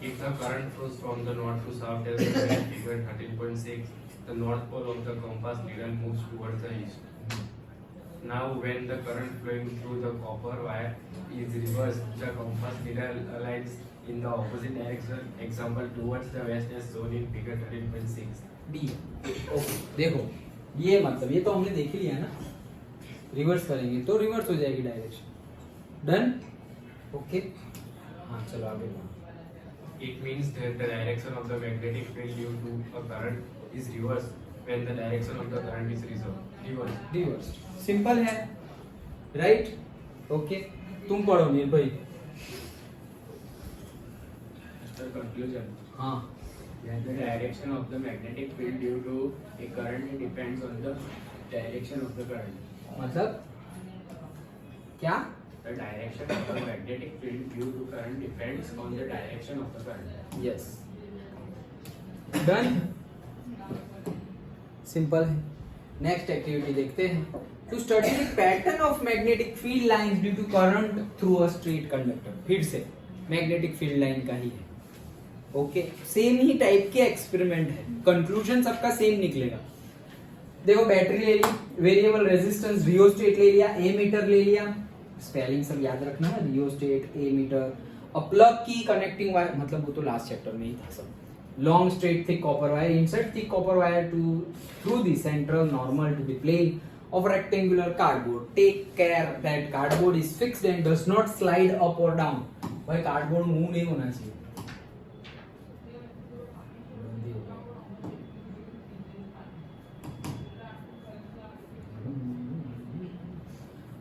If the current flows from the north to south as in figure 13.6, the north pole of the compass needle moves towards the east. Now, when the current flowing through the copper wire is reversed, the compass needle aligns in the opposite direction, example towards the west as shown in figure 13.6. B. Okay, देखो ये मतलब ये तो हमने देख ही लिया ना, reverse करेंगे तो रिवर्स हो जाएगी डायरेक्शन। डन? ओके, हाँ चलो आगे बढ़ो। It means that the direction of the magnetic field due to a current is reversed when the direction of the current is reversed. Reverse simple है, राइट? ओके, तुम पढ़ो निर्भय। After conclusion, हाँ, when the direction of the magnetic field due to a current depends on the direction of the current. मतलब क्या? The direction of the magnetic field due to current depends on the direction of the current. Yes, done, simple है। Next activity देखते हैं। To study the pattern of magnetic field lines due to current through a straight conductor. फिर से magnetic field line का ही है। Okay, same ही type के एक्सपेरिमेंट है, कंक्लूजन सबका सेम निकलेगा। देखो बैटरी ले ली, वेरिएबल रेजिस्टेंस रियोस्टेट ले लिया, ए मीटर ले लिया, स्पेलिंग सब याद रखना है, रियोस्टेट, ए मीटर। अब प्लग की कनेक्टिंग वायर, मतलब वो तो लास्ट चैप्टर में ही था सब। Long straight thick copper wire, insert thick copper wire to through the central normal to the plane of rectangular cardboard. Take care that cardboard is fixed and does not slide up or down. भाई cardboard move नहीं होना चाहिए।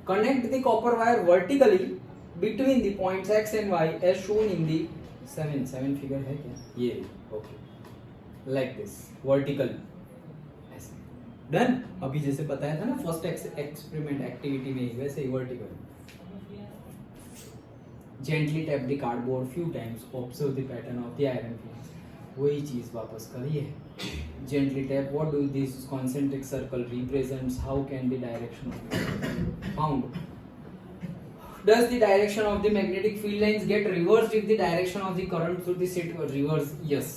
Connect the copper wire vertically between the points X and Y as shown in the 7 figure है क्या? ये okay, like this vertically। Done? अभी जैसे बताया था ना फर्स्ट एक्सपेरिमेंट एक्टिविटी में, वैसे ही vertical. Gently tap the cardboard few times, observe the pattern of the iron fills. वही चीज वापस करिए। Gently tap, what do this concentric circle represents, how can the direction found, does the direction of the magnetic field lines get reversed if the direction of the current through the set reverse? Yes,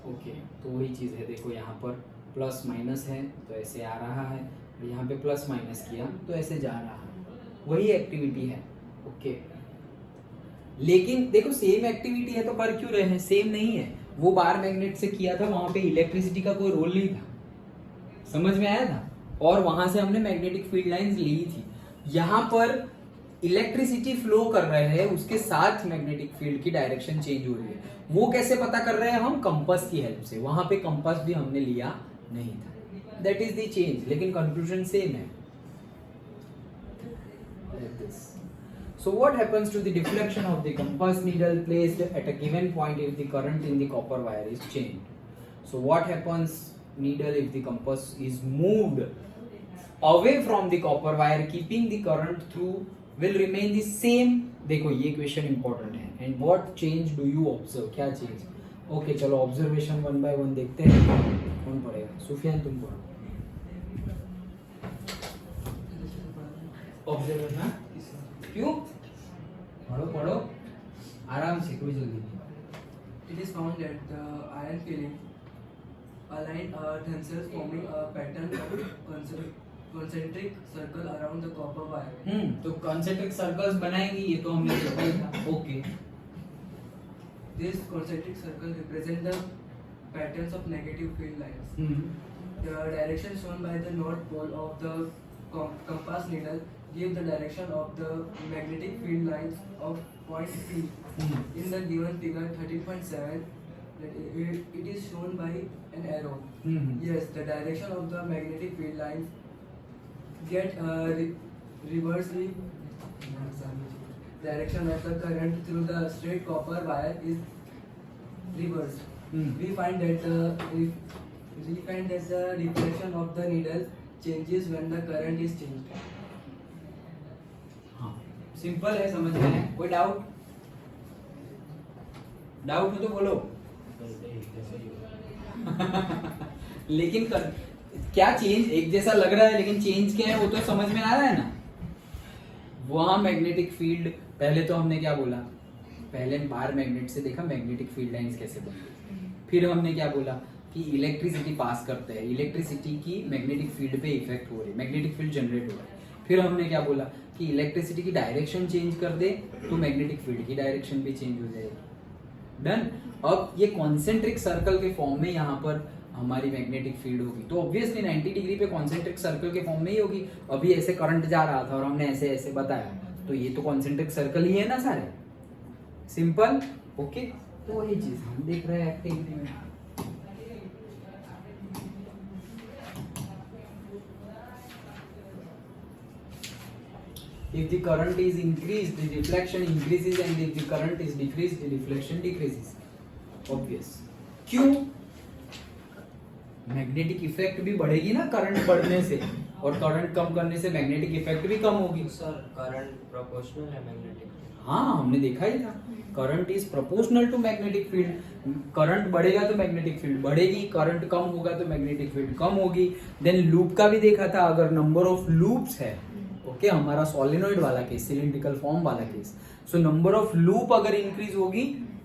okay, तो वही चीज है। देखो यहाँ पर plus minus है तो ऐसे आ रहा है, यहाँ पे प्लस माइनस किया तो ऐसे जा रहा है, वही एक्टिविटी है। ओके लेकिन देखो सेम एक्टिविटी है तो कर क्यों रहे हैं, सेम नहीं है। वो बार मैग्नेट से किया था, वहां पे इलेक्ट्रिसिटी का कोई रोल नहीं था, समझ में आया था, और वहां से हमने मैग्नेटिक फील्ड लाइंस ली थी। यहाँ पर इलेक्ट्रिसिटी फ्लो कर रहे हैं, उसके साथ मैग्नेटिक फील्ड की डायरेक्शन चेंज हो रही है। वो कैसे पता कर रहे हैं हम, कंपास की हेल्प से। वहां पे कंपास भी हमने लिया नहीं था, दैट इज द चेंज, लेकिन कंक्लूजन सेम है। Like this. So what happens to the deflection of the compass needle placed at a given point if the current in the copper wire is changed? So what happens needle if the compass is moved away from the copper wire, keeping the current through will remain the same? देखो ये question important है। And what change do you observe? क्या change? Okay चलो observation one by one देखते हैं। कौन पढ़ेगा? सुफियान तुम पढ़ो। ऑब्जर्वेशन क्यों? पढ़ो पढ़ो आराम से, कोई जल्दी नहीं। It is found that the iron filling align themselves forming a pattern of concentric circle around the copper wire. तो concentric circles बनाएंगी, ये तो हमने देखा ही था। Okay This concentric circle represent the patterns of negative field lines. The direction shown by the north pole of the compass needle give the direction of the magnetic field lines of point P. In the given figure 13.7, it is shown by an arrow. Yes, the direction of the magnetic field lines get reversely. Direction of the current through the straight copper wire is reversed. We find that the reflection of the needle changes when the current is changed. हाँ simple है, समझ में है? कोई doubt? Doubt हो तो बोलो। लेकिन क्या चेंज एक जैसा लग रहा है, लेकिन चेंज क्या है वो तो समझ में आ रहा है ना। वहां मैग्नेटिक फील्ड, पहले तो हमने क्या बोला, पहले बार मैग्नेट से देखा मैग्नेटिक फील्ड लाइंस कैसे बनती। फिर हमने क्या बोला कि इलेक्ट्रिसिटी पास करते हैं, इलेक्ट्रिसिटी की मैग्नेटिक फील्ड पे इफेक्ट हो रही है, मैग्नेटिक फील्ड जनरेट हो रहा है। फिर हमने क्या बोला कि इलेक्ट्रिसिटी की डायरेक्शन चेंज कर दे तो मैग्नेटिक फील्ड की डायरेक्शन भी चेंज हो जाएगी। डन। अब ये कॉन्सेंट्रिक सर्कल के फॉर्म में यहाँ पर हमारी मैग्नेटिक फील्ड होगी, तो ऑब्वियसली 90 डिग्री पे कॉन्सेंट्रिक सर्कल के फॉर्म में ही होगी। अभी ऐसे करंट जा रहा था और हमने ऐसे ऐसे बताया, तो ये तो कॉन्सेंट्रिक सर्कल ही है ना सारे। सिंपल। ओके तो वही चीज हम देख रहे हैं एक्टिविटी में। If the current is increased, the deflection increases, and if the current is decreased, the deflection decreases. Obvious. क्यों? मैग्नेटिक इफेक्ट भी बढ़ेगी ना करंट बढ़ने से, और करंट कम करने से मैग्नेटिक इफेक्ट भी कम होगी। सर करंट प्रोपोर्शनल है मैग्नेटिक। हाँ हमने देखा ही था, current is proportional to magnetic field. Current बढ़ेगा तो मैग्नेटिक फील्ड बढ़ेगी, करंट कम होगा तो मैग्नेटिक फील्ड कम होगी। देन लूप का भी देखा था, अगर नंबर ऑफ लूप्स है, ओके हमारा सोलेनोइड वाला केस, सिलिंड्रिकल फॉर्म वाला case, so number of loop अगर इंक्रीज होगी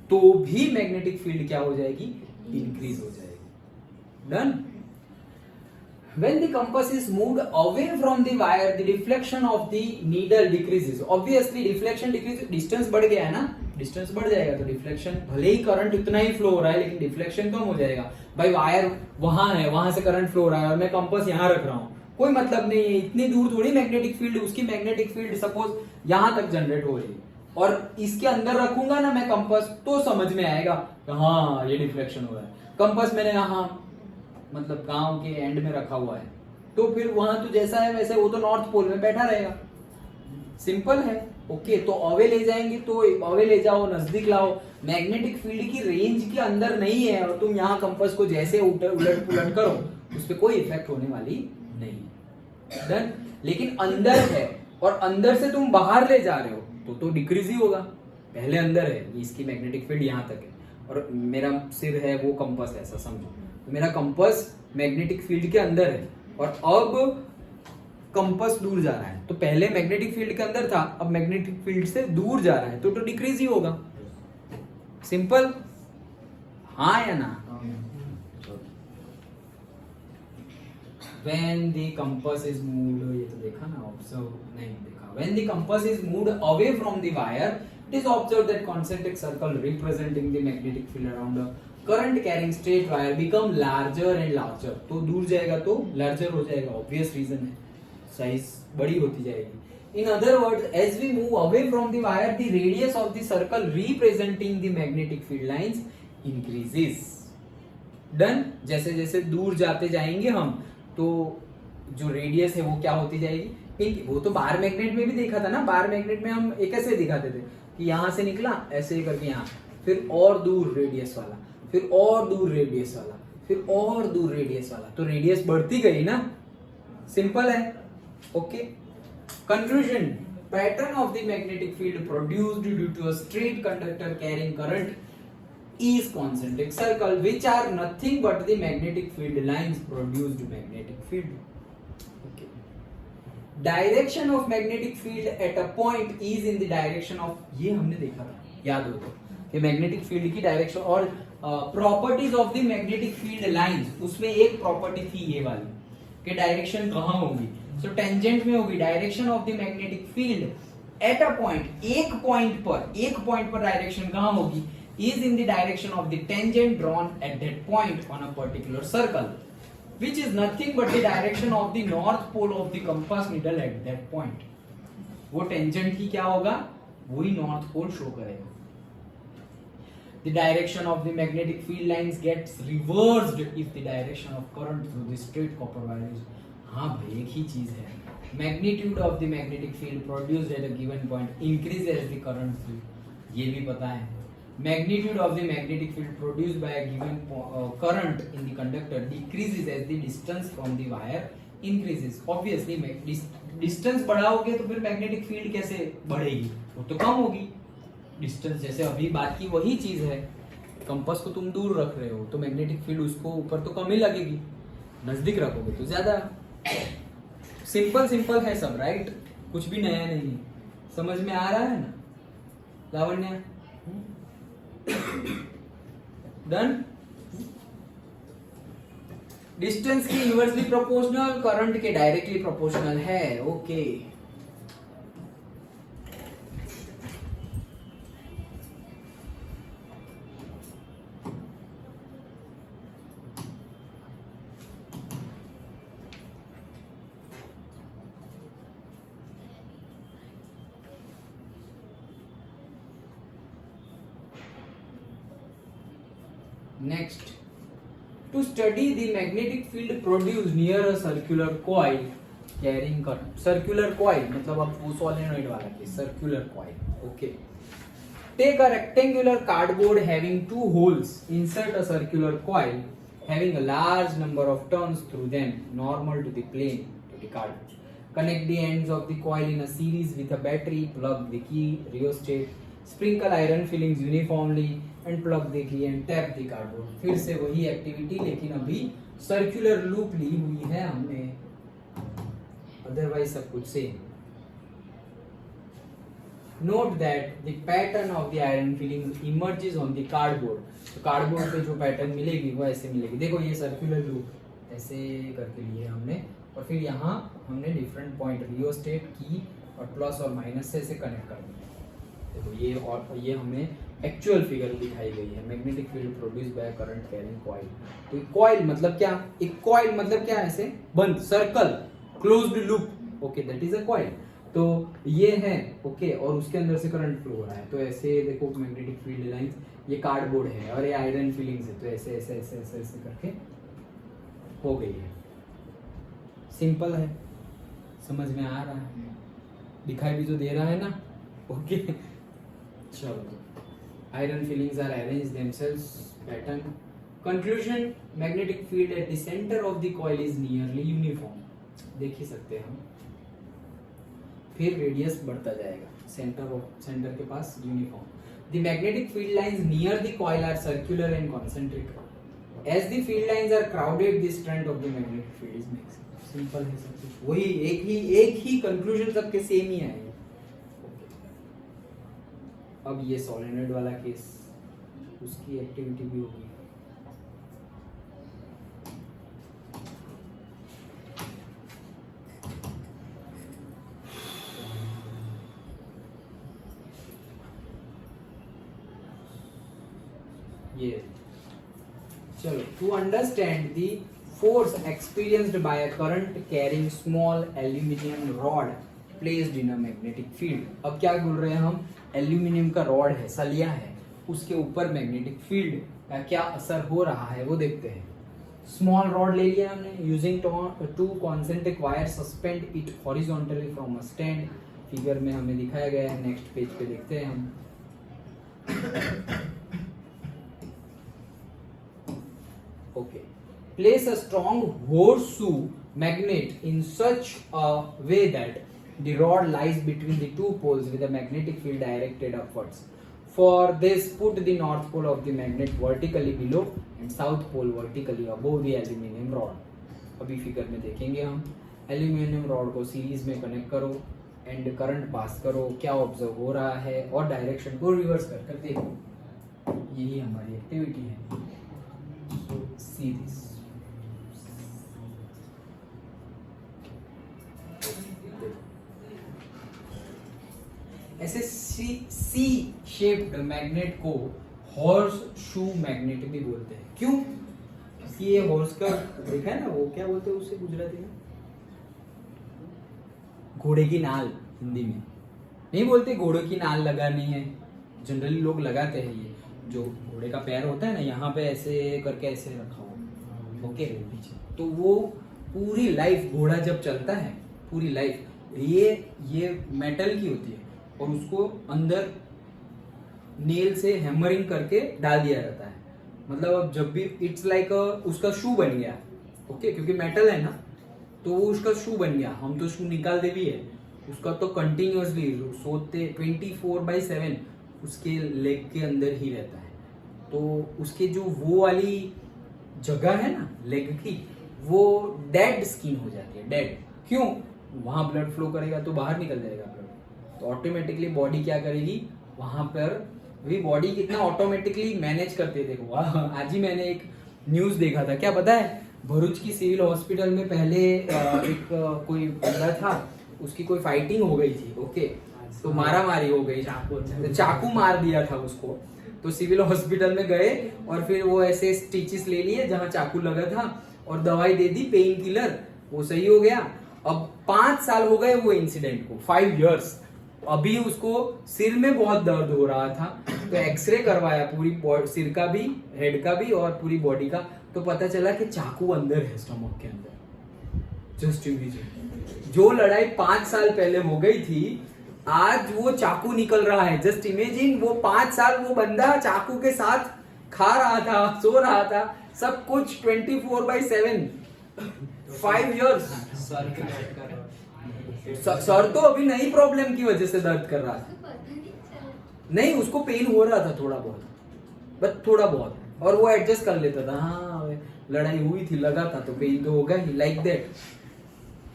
तो भी मैग्नेटिक फील्ड क्या हो जाएगी, इंक्रीज हो जाएगी। Done. When the compass is moved away from the wire, the deflection of the needle decreases. Obviously, deflection decreases. Distance बढ़ गया है ना, distance बढ़ जाएगा तो deflection, भले ही करंट इतना ही फ्लो हो रहा है लेकिन डिफ्लेक्शन कम हो जाएगा। भाई वायर वहां है, वहां से करंट फ्लो हो रहा है और मैं कंपास यहाँ रख रहा हूँ, कोई मतलब नहीं है, इतनी दूर थोड़ी मैग्नेटिक फील्ड, उसकी मैग्नेटिक फील्ड सपोज यहाँ तक जनरेट हो रही है और इसके अंदर रखूंगा ना मैं कंपास, तो समझ में आएगा हाँ ये डिफ्लेक्शन हो रहा है। कंपास मैंने यहाँ मतलब गांव के एंड में रखा हुआ है, तो फिर वहां तो जैसा है वैसे वो तो नॉर्थ पोल में बैठा रहेगा। सिंपल है। ओके तो अवे ले जाएंगे तो अवे ले जाओ, नजदीक लाओ, मैग्नेटिक फील्ड की रेंज के अंदर नहीं है और तुम यहाँ कंपास को जैसे उलट पुलट करो उस पर कोई इफेक्ट होने वाली नहीं। डन। लेकिन अंदर है और अंदर से तुम बाहर ले जा रहे हो तो डिक्रीज ही होगा। पहले अंदर है, इसकी मैग्नेटिक फील्ड यहाँ तक है और मेरा सिर है वो कंपास, ऐसा समझो। तो मेरा कंपास मैग्नेटिक फील्ड के अंदर है और अब कंपास दूर जा रहा है, तो पहले मैग्नेटिक फील्ड के अंदर था, अब मैग्नेटिक फील्ड से दूर जा रहा है तो डिक्रीज ही होगा। सिंपल। हाँ या ना? when the compass is moved, ये तो देखा ना, observe नहीं देखा, when the compass is moved away from the wire, it is observed that concentric circle representing the magnetic field around a current carrying straight wire become larger and larger. तो दूर जाएगा तो larger हो जाएगा, obvious reason है, size बड़ी होती जाएगी. In other words, as we move away from the wire, the radius of the circle representing the magnetic field lines increases. Done? जैसे जैसे दूर जाते जाएंगे हम, तो जो रेडियस है वो क्या होती जाएगी. वो तो बार मैग्नेट में भी देखा था ना, बार मैग्नेट में हम एक ऐसे दिखाते थे कि यहाँ से निकला ऐसे करके यहाँ, फिर और दूर रेडियस वाला, फिर और दूर रेडियस वाला, फिर और दूर रेडियस वाला, तो रेडियस बढ़ती गई ना. सिंपल है. Okay. Conclusion. Pattern of the magnetic field produced due to a straight conductor carrying current is concentric circle which are nothing but the magnetic field lines produced magnetic field. Okay. Direction of magnetic field at a point is in the direction of, ये हमने देखा था, याद हो तो कि magnetic field की direction और properties of the magnetic field lines, उसमें एक property थी ये वाली कि direction कहाँ होगी. So tangent में होगी direction of the magnetic field at a point, एक point पर direction कहाँ होगी, is in the direction of the tangent drawn at that point on a particular circle, which is nothing but the direction of the north pole of the compass needle at that point. वो tangent ही क्या होगा, वही north pole show करेगा. The direction of the magnetic field lines gets reversed if the direction of current through the straight copper wire is. हाँ भाई, एक ही चीज है. Magnitude of the magnetic field produced at a given point increases as the current through. ये भी पता है. Magnitude of the magnetic field produced by a given current in the conductor decreases as the distance from the wire increases. Obviously, distance बढ़ाओगे तो फिर magnetic field कैसे बढ़ेगी, वो तो कम होगी. Distance जैसे अभी बात की वही चीज है. कंपास को तुम दूर रख रहे हो तो magnetic field उसको ऊपर तो कम ही लगेगी, नजदीक रखोगे तो ज्यादा. सिंपल है सब, राइट. कुछ भी नया नहीं. समझ में आ रहा है ना लावण्या? डन. डिस्टेंस की इनवर्सली प्रोपोर्शनल, करंट के डायरेक्टली प्रोपोर्शनल है. Okay. Next, to study the magnetic field produced near a circular coil carrying current. Circular coil मतलब अब वो solenoid वाला case, circular coil. Okay. Take a rectangular cardboard having two holes. Insert a circular coil having a large number of turns through them, normal to the plane to the cardboard. Connect the ends of the coil in a series with a battery. Plug the key, rheostat. Sprinkle iron fillings uniformly. And plug the key and tap the cardboard. फिर से वही activity, लेकिन अभी circular loop ली हुई है हमने, otherwise सब कुछ same. Note that the pattern of the iron filling emerges on the cardboard. तो कार्डबोर्ड पे जो पैटर्न मिलेगी वो ऐसे मिलेगी. देखो ये सर्कुलर लूप ऐसे करके लिए हमने, और फिर यहाँ हमने डिफरेंट पॉइंट रियोस्टेट की और प्लस और माइनस से ऐसे कनेक्ट कर दिया. देखो ये, और ये हमें एक्चुअल फिगर दिखाई गई है. Magnetic field produced by current carrying coil. तो कॉइल मतलब क्या, एक कॉइल मतलब क्या, ऐसे बंद, circle, closed loop. Okay, that is a coil. तो ये है. ओके, और उसके अंदर से करंट फ्लो हो रहा है. तो ऐसे देखो मैग्नेटिक फील्ड लाइंस, ये कार्डबोर्ड है और ये आयरन फिलिंग्स है, तो ऐसे ऐसे ऐसे ऐसे ऐसे करके हो गई है. सिंपल है, समझ में आ रहा है, दिखाई भी तो दे रहा है ना. ओके, चलो. Iron fillings are arranged themselves. Pattern. Conclusion: magnetic field at the center of the coil is nearly uniform. देख ही सकते हैं हम. फिर रेडियस बढ़ता जाएगा. सेंटर के पास uniform. The magnetic field lines near the coil are circular and concentric. As the field lines are crowded, the strength of the magnetic field is maximum. Simple है सब कुछ. वही एक ही conclusion सबके सेम ही आएगा. अब ये सोलेनॉइड वाला केस, उसकी एक्टिविटी भी होगी. ये चलो, to understand the force experienced by a current carrying small aluminium rod placed in a magnetic field. अब क्या बोल रहे हैं हम, एल्यूमिनियम का रॉड है, सलिया है, उसके ऊपर मैग्नेटिक फील्ड का क्या असर हो रहा है वो देखते हैं। स्मॉल रॉड ले लिया हमने, using to concentric wire suspend it horizontally from a stand. Figure में हमें दिखाया गया है, नेक्स्ट पेज पे देखते हैं हम। Okay. Place a strong horseshoe magnet in such a way that the rod lies between the two poles with a magnetic field directed upwards. For this, put the north pole of the magnet vertically below and south pole vertically above the aluminium rod. अभी figure में देखेंगे हम। Aluminium rod को series में connect करो and current pass करो, क्या observe हो रहा है और डायरेक्शन को रिवर्स कर देखो। यही हमारी एक्टिविटी है। So see this. ऐसे सी शेप्ड मैग्नेट को हॉर्स शू मैग्नेट भी बोलते हैं। क्यों? क्योंकि ये हॉर्स का देखा है ना, वो क्या बोलते हैं उससे गुजराती में, घोड़े की नाल हिंदी में नहीं बोलते, घोड़े की नाल लगानी है, जनरली लोग लगाते हैं। ये जो घोड़े का पैर होता है ना, यहाँ पे ऐसे करके ऐसे रखा हुआ, ओके, पीछे, तो वो पूरी लाइफ घोड़ा जब चलता है, पूरी लाइफ ये मेटल की होती है और उसको अंदर नेल से हैमरिंग करके डाल दिया जाता है। मतलब अब जब भी इट्स लाइक उसका शू बन गया, ओके, क्योंकि मेटल है ना, तो वो उसका शू बन गया। हम तो शू निकालते भी है, उसका तो कंटिन्यूअसली सोते 24/7 उसके लेग के अंदर ही रहता है। तो उसके जो वो वाली जगह है ना लेग की, वो डेड स्किन हो जाती है, डेड। क्यों? वहां ब्लड फ्लो करेगा तो बाहर निकल जाएगा ब्लड, तो ऑटोमेटिकली बॉडी क्या करेगी वहां पर भी। बॉडी कितना ऑटोमेटिकली मैनेज करती है, देखो। आज ही मैंने एक न्यूज देखा था, क्या पता है, भरूच की सिविल हॉस्पिटल में पहले एक कोई बंदा था, उसकी कोई फाइटिंग हो गई थी, ओके, तो मारा मारी हो गई, चाकू मार दिया था उसको। तो सिविल हॉस्पिटल में गए और फिर वो ऐसे स्टिचेस ले लिए जहां चाकू लगा था और दवाई दे दी, पेन किलर, वो सही हो गया। अब 5 साल हो गए वो इंसिडेंट को, 5 इयर्स। अभी उसको सिर में बहुत दर्द हो रहा था, तो एक्सरे करवाया पूरी सिर का भी, हेड का भी और पूरी बॉडी का, तो पता चला कि चाकू अंदर है, स्टमक के अंदर। जस्ट इमेजिन, जो लड़ाई 5 साल पहले हो गई थी, आज वो चाकू निकल रहा है। जस्ट इमेजिन, वो 5 साल वो बंदा चाकू के साथ खा रहा था, सो रहा था, सब कुछ 24/7, 5 इयर्स। सर तो अभी नई प्रॉब्लम की वजह से दर्द कर रहा था, नहीं उसको पेन हो रहा था थोड़ा बहुत, बस थोड़ा बहुत, और वो एडजस्ट कर लेता था। हाँ, लड़ाई हुई थी, लगा था तो पेन तो होगा ही, लाइक दैट,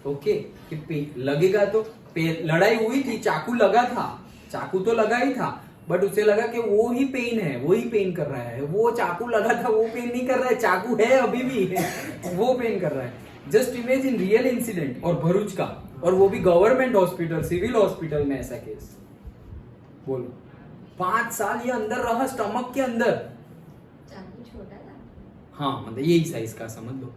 ओके, कि पेन लगेगा तो लड़ाई हुई थी, चाकू लगा था, चाकू तो लगा ही था, बट उसे लगा कि वो ही पेन है, वो ही पेन कर रहा है। वो चाकू लगा था, वो पेन नहीं कर रहा है, चाकू है अभी भी वो पेन कर रहा है। जस्ट इमेजिन, रियल इंसिडेंट, और भरूच का, और वो भी गवर्नमेंट हॉस्पिटल, सिविल हॉस्पिटल में ऐसा केस। बोलो, 5 साल ये अंदर रहा, स्टमक के अंदर। चाकू छोटा था, हाँ, मतलब यही साइज का समझ लो,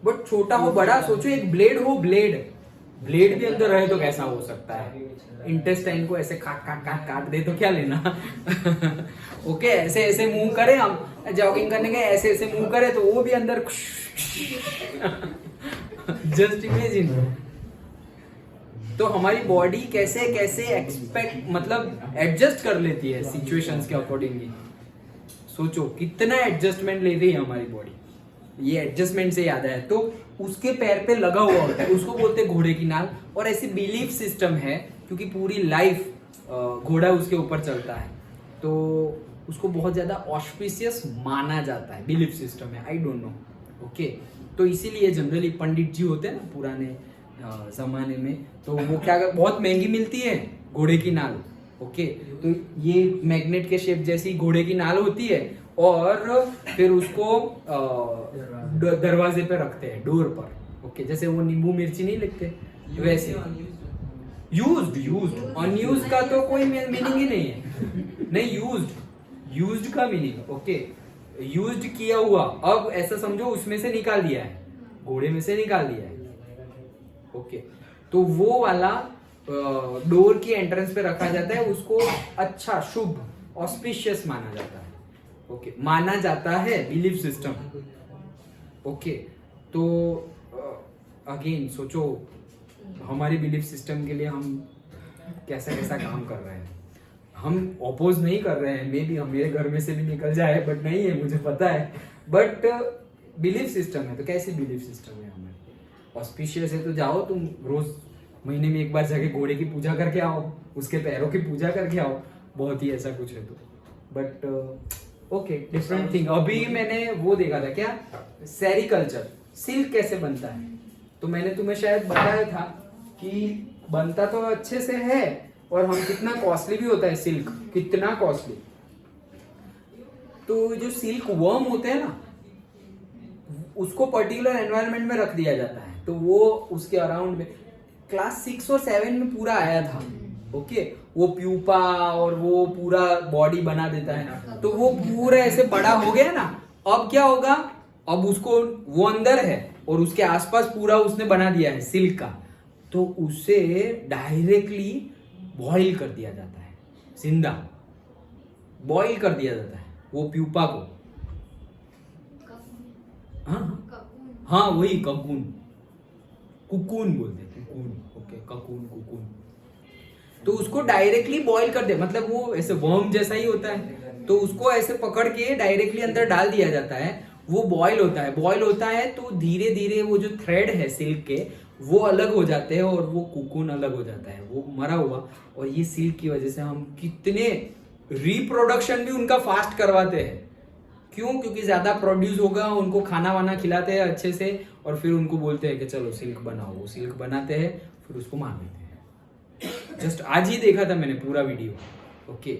बट छोटा हो बड़ा, सोचो एक ब्लेड हो, ब्लेड भी अंदर रहे तो कैसा हो सकता है। इंटेस्टाइन को ऐसे काट दे तो क्या लेना। ओके, ऐसे ऐसे मुंह करे हम, जॉगिंग करने गए, ऐसे ऐसे मुंह करे तो वो भी अंदर। जस्ट इमेजिन, तो हमारी बॉडी कैसे कैसे एक्सपेक्ट, मतलब एडजस्ट कर लेती है सिचुएशंस के अकॉर्डिंगली। सोचो कितना एडजस्टमेंट ले रही है हमारी बॉडी। ये एडजस्टमेंट से याद आया, तो उसके पैर पे लगा हुआ होता है, उसको बोलते हैं घोड़े की नाल। और ऐसी बिलीफ सिस्टम है, क्योंकि पूरी लाइफ घोड़ा उसके ऊपर चलता है, तो उसको बहुत ज्यादा ऑस्पिशियस माना जाता है, बिलीफ सिस्टम है, आई डोंट नो, ओके। तो इसीलिए जनरली पंडित जी होते हैं ना पुराने जमाने में, तो वो क्या बहुत महंगी मिलती है घोड़े की नाल, ओके। तो ये मैग्नेट के शेप जैसी घोड़े की नाल होती है, और फिर उसको दरवाजे पे रखते हैं, डोर पर, ओके। जैसे वो नींबू मिर्ची नहीं लिखते वैसे, यूज्ड अनयूज्ड का तो कोई मीनिंग ही नहीं है। नहीं, यूज्ड का मीनिंग ओके, यूज्ड किया हुआ। अब ऐसा समझो उसमें से निकाल दिया है, घोड़े में से निकाल दिया है ओके। तो वो वाला डोर की एंट्रेंस पे रखा जाता है, उसको अच्छा, शुभ, ऑस्पिशियस माना जाता है ओके, माना जाता है बिलीफ सिस्टम ओके। तो अगेन सोचो हमारी बिलीफ सिस्टम के लिए हम कैसा कैसा काम कर रहे हैं। हम अपोज नहीं कर रहे हैं, मे बी हम मेरे घर में से भी निकल जाए, बट नहीं है, मुझे पता है। बट बिलीफ सिस्टम है, तो कैसी बिलीफ सिस्टम है हमारी? ऑस्पिशियस है तो जाओ तुम रोज महीने में एक बार जाके घोड़े की पूजा करके आओ, उसके पैरों की पूजा करके आओ, बहुत ही ऐसा कुछ है तो। But okay, different thing. अभी मैंने वो देखा था क्या, सेरिकल्चर, सिल्क कैसे बनता है। तो मैंने तुम्हें शायद बताया था कि बनता तो अच्छे से है, और हम कितना कॉस्टली भी होता है सिल्क, कितना कॉस्टली। तो जो सिल्क वर्म होते हैं ना, उसको पर्टिकुलर एनवायरनमेंट में रख दिया जाता है, तो वो उसके अराउंड में क्लास 6 और 7 में पूरा आया था ओके। वो प्यूपा और वो पूरा बॉडी बना देता है, तो वो पूरा ऐसे बड़ा हो गया ना। अब क्या होगा, अब उसको वो अंदर है और उसके आसपास पूरा उसने बना दिया है सिल्क का, तो उसे डायरेक्टली बॉईल कर दिया जाता है, जिंदा बॉईल कर दिया जाता है वो प्यूपा को। हाँ वही ककून, कुकून बोलते हैं, कुकून ओके, ककून कुकून। तो उसको डायरेक्टली बॉईल कर दे, मतलब वो ऐसे वर्म जैसा ही होता है, तो उसको ऐसे पकड़ के डायरेक्टली अंदर डाल दिया जाता है। वो बॉईल होता है, बॉईल होता है तो धीरे धीरे वो जो थ्रेड है सिल्क के वो अलग हो जाते हैं और वो कुकून अलग हो जाता है, वो मरा हुआ। और ये सिल्क की वजह से हम कितने रिप्रोडक्शन भी उनका फास्ट करवाते हैं। क्यों? क्योंकि ज्यादा प्रोड्यूस होगा, उनको खाना वाना खिलाते हैं अच्छे से, और फिर उनको बोलते हैं कि चलो सिल्क बनाओ। वो सिल्क बनाते हैं, फिर उसको मार देते हैं। जस्ट आज ही देखा था मैंने पूरा वीडियो ओके।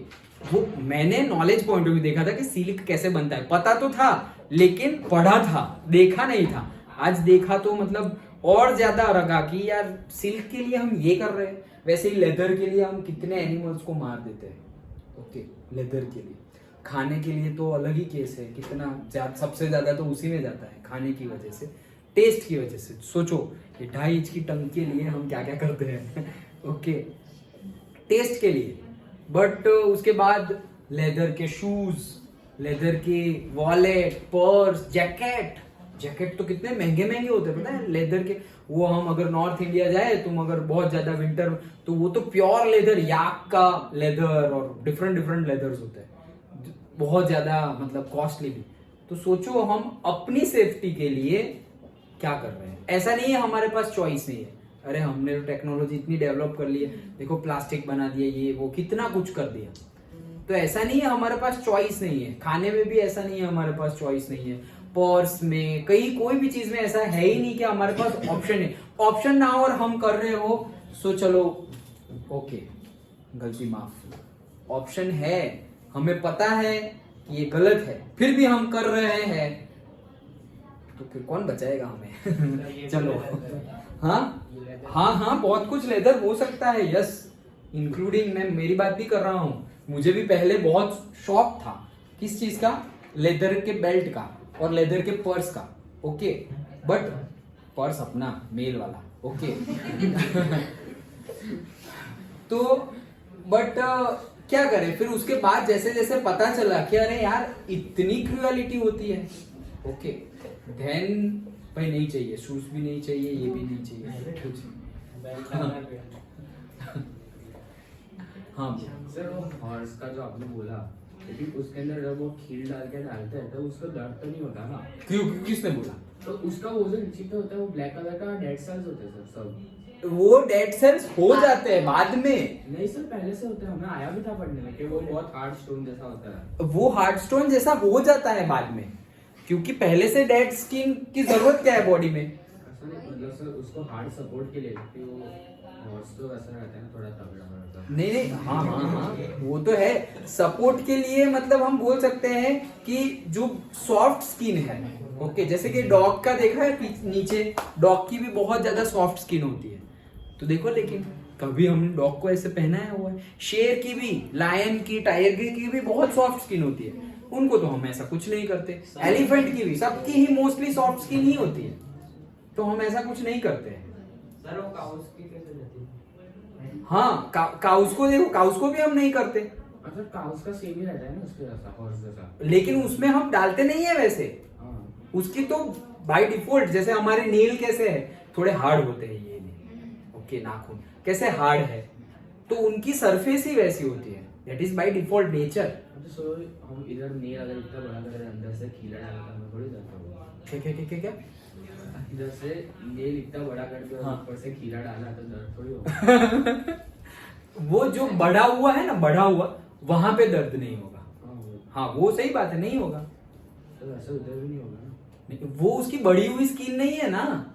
वो मैंने नॉलेज पॉइंट ऑफ व्यू देखा था कि सिल्क कैसे बनता है, पता तो था लेकिन पढ़ा था, देखा नहीं था। आज देखा तो मतलब और ज्यादा लगा कि यार सिल्क के लिए हम ये कर रहे हैं, वैसे ही लेदर के लिए हम कितने एनिमल्स को मार देते हैं ओके। लेदर के लिए, खाने के लिए तो अलग ही केस है, कितना सबसे ज्यादा तो उसी में जाता है, खाने की वजह से, टेस्ट की वजह से। सोचो ये 2.5 इंच की टंग के लिए हम क्या क्या करते हैं ओके, टेस्ट के लिए। बट उसके बाद लेदर के शूज, लेदर की वॉलेट, पर्स, जैकेट तो कितने महंगे महंगे होते हैं पता है लेदर के। वो हम अगर नॉर्थ इंडिया जाए, तुम अगर बहुत ज्यादा विंटर, तो वो तो प्योर लेदर, याक का लेदर और डिफरेंट लेदर्स होते हैं, बहुत ज्यादा मतलब कॉस्टली भी। तो सोचो हम अपनी सेफ्टी के लिए क्या कर रहे हैं। ऐसा नहीं है हमारे पास चॉइस नहीं है, अरे हमने तो टेक्नोलॉजी इतनी डेवलप कर ली है, देखो प्लास्टिक बना दिया, ये वो कितना कुछ कर दिया। तो ऐसा नहीं है हमारे पास चॉइस नहीं है, खाने में भी ऐसा नहीं है हमारे पास चॉइस नहीं है, पर्स में, कहीं कोई भी चीज में ऐसा है ही नहीं कि हमारे पास ऑप्शन है। ऑप्शन ना हो और हम कर रहे हो, सो चलो ओके, गलती माफ। ऑप्शन है, हमें पता है कि ये गलत है, फिर भी हम कर रहे हैं, तो फिर कौन बचाएगा हमें चलो हाँ बहुत कुछ लेदर हो सकता है, यस, इंक्लूडिंग मैं मेरी बात भी कर रहा हूँ। मुझे भी पहले बहुत शौक था, किस चीज का, लेदर के बेल्ट का और लेदर के पर्स का ओके। बट पर्स अपना मेल वाला ओके तो बट क्या करें, फिर उसके बाद जैसे जैसे पता चला कि अरे यार इतनी क्रूएलिटी होती है ओके, देन भाई नहीं चाहिए, शूज भी नहीं चाहिए, ये भी नहीं चाहिए, कुछ हाँ सर वो हॉर्स का जो आपने बोला, लेकिन उसके अंदर जब वो खील डाल के डालते हैं तो उसको दर्द तो नहीं होता ना? क्यों, किसने बोला? तो उसका वो जो नीचे पे होता है वो ब्लैक कलर का डेड सेल्स होते हैं सर सब। वो डेड सेल्स हो जाते हैं बाद में। नहीं सर पहले से होते हैं, हमें आया भी था पढ़ने में कि वो बहुत हार्ड स्टोन जैसा होता है। वो हार्ड स्टोन जैसा हो जाता है बाद में, क्योंकि पहले से डेड स्किन की जरूरत क्या है बॉडी में। ऐसा नहीं, मतलब सर उसको हार्ड सपोर्ट के लिए, क्योंकि वो हॉर्स तो वैसा रहता है ना, थोड़ा तगड़ा रहता है। नहीं हाँ वो तो है, सपोर्ट के लिए मतलब हम बोल सकते हैं कि जो सॉफ्ट स्किन है ओके, जैसे कि डॉग का देखा है नीचे, डॉग की भी बहुत ज्यादा सॉफ्ट स्किन होती है, तो देखो लेकिन कभी हम डॉग को ऐसे पहनाया हुआ है? शेर की भी, लायन की, टाइगर की भी बहुत सॉफ्ट स्किन होती है, उनको तो हम ऐसा कुछ नहीं करते। एलिफेंट की भी, सबकी ही मोस्टली सॉफ्ट स्किन ही होती है, तो हम ऐसा कुछ नहीं करते हैं। सर वो काउस की कैसे रहती है? हाँ, काउस को देखो, काउस को भी हम नहीं करते, मतलब काउस का सेम ही रहता है ना उसके जैसा, हॉर्स जैसा। लेकिन उसमें हम डालते नहीं है वैसे। हाँ। उसकी तो बाय डिफॉल्ट, जैसे हमारे नेल कैसे है, थोड़े हार्ड होते हैं ये नेल, ओके, नाखून कैसे हार्ड है, तो उनकी सरफेस ही वैसी होती है, that is by default nature. So हम इधर नेल अगर इतना बड़ा करें, अंदर से खीला डालता हमें थोड़ी जाता होगा। क्या इधर से नेल इतना बड़ा करके हाँ। ऊपर से खीला डाला तो दर्द थोड़ी होगा। वो जो बढ़ा हुआ है ना, बढ़ा हुआ, वहां पे दर्द नहीं होगा। हाँ, वो सही बात है, नहीं होगा। तो ऐसा उधर भी नहीं होगा ना। नहीं, वो उसकी बढ़ी हुई स्किन नहीं है ना,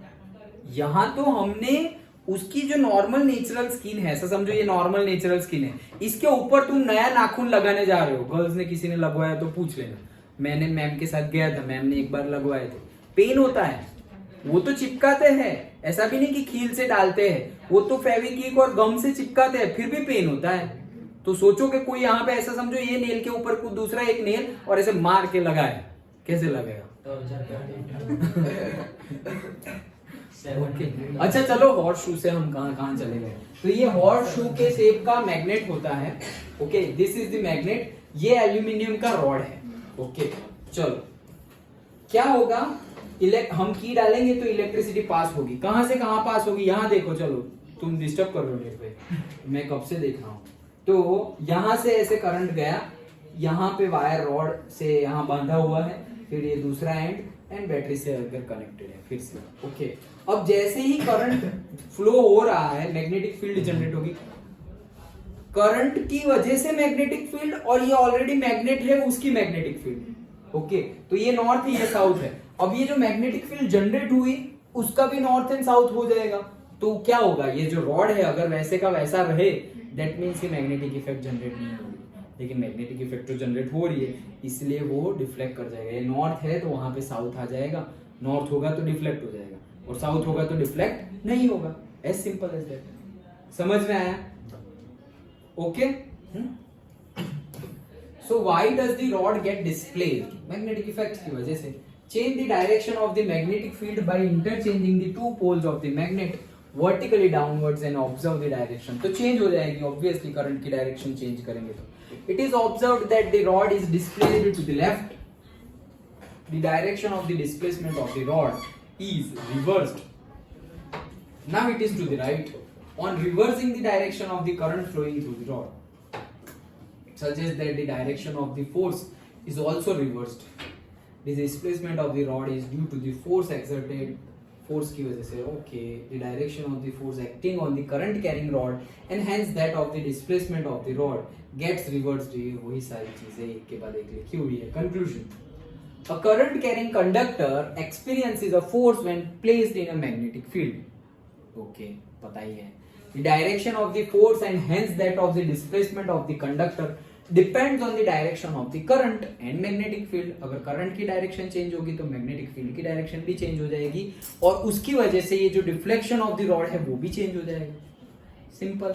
यहाँ तो हमने उसकी जो नॉर्मल नेचुरल स्किन है, ऐसा समझो ये नॉर्मल नेचुरल स्किन है, इसके ऊपर तुम नया नाखून लगाने जा रहे हो। गर्ल्स ने किसी ने लगवाया तो पूछ लेना, मैंने मैम के साथ गया था, मैम ने एक बार लगवाए थे, पेन होता है। वो तो चिपकाते हैं, ऐसा भी नहीं कि खील से डालते हैं, वो तो फेविक्विक और गम से चिपकाते हैं, फिर भी पेन होता है। तो सोचो कि कोई यहाँ पे ऐसा समझो ये नेल के ऊपर कुछ दूसरा एक नेल और ऐसे मार के लगाए, कैसे लगेगा? ओके, अच्छा चलो हॉर्स शू से हम कहाँ चले गए। तो ये हॉर्स शू के शेप का मैग्नेट होता है, okay, this is the magnet, ये एल्यूमिनियम का रॉड है, ओके। चलो क्या होगा, हम की डालेंगे तो इलेक्ट्रिसिटी पास होगी, कहां से कहां पास होगी, यहां देखो, चलो तुम डिस्टर्ब कर रहे हो मेरे पे, मैं कब से देख रहा हूं। तो यहां से ऐसे करंट गया, यहाँ पे वायर रॉड से यहाँ बांधा हुआ है, फिर ये दूसरा एंड बैटरी से अगर कनेक्टेड है फिर से, ओके। अब जैसे ही करंट फ्लो हो रहा है, मैग्नेटिक फील्ड जनरेट होगी, करंट की वजह से मैग्नेटिक फील्ड, और ये ऑलरेडी मैग्नेट है उसकी मैग्नेटिक फील्ड, ओके। तो ये नॉर्थ है, ये साउथ है। अब ये जो मैग्नेटिक फील्ड जनरेट हुई, उसका भी नॉर्थ एंड साउथ हो जाएगा, तो क्या होगा, ये जो रॉड है अगर वैसे का वैसा रहे, दैट मीन्स कि मैग्नेटिक इफेक्ट जनरेट नहीं होगी, लेकिन मैग्नेटिक इफेक्ट तो जनरेट हो रही है, इसलिए वो डिफ्लेक्ट कर जाएगा। ये नॉर्थ है तो वहां पे साउथ आ जाएगा, नॉर्थ होगा तो डिफ्लेक्ट हो जाएगा, और साउथ होगा तो डिफ्लेक्ट नहीं होगा, एज सिंपल एज दैट। समझ में आया? Okay. So why does the rod get displaced? Magnetic effect की वजह से। Change the direction of the magnetic field by interchanging the two poles of the magnet vertically downwards and observe the direction. तो change हो जाएगी obviously, current की direction change करेंगे तो। It is observed that the rod is displaced to the left. The direction of the displacement of the rod is reversed. Now it is to the right. On reversing the direction of the current flowing through the rod, it suggests that the direction of the force is also reversed. The displacement of the rod is due to the force exerted, force की वजह से, okay, the direction of the force acting on the current carrying rod and hence that of the displacement of the rod gets reversed. ये वही सारी चीजें एक के बाद एक लिखी हुई है। Conclusion: a current carrying conductor experiences a force when placed in a magnetic field. Okay, पता ही है। The direction of the force and hence that of the displacement of the conductor depends on the direction of the current and magnetic field. अगर current की direction change होगी तो magnetic field की direction भी change हो जाएगी, और उसकी वजह से ये जो डिफ्लेक्शन ऑफ द रॉड है वो भी चेंज हो जाएगा। सिंपल।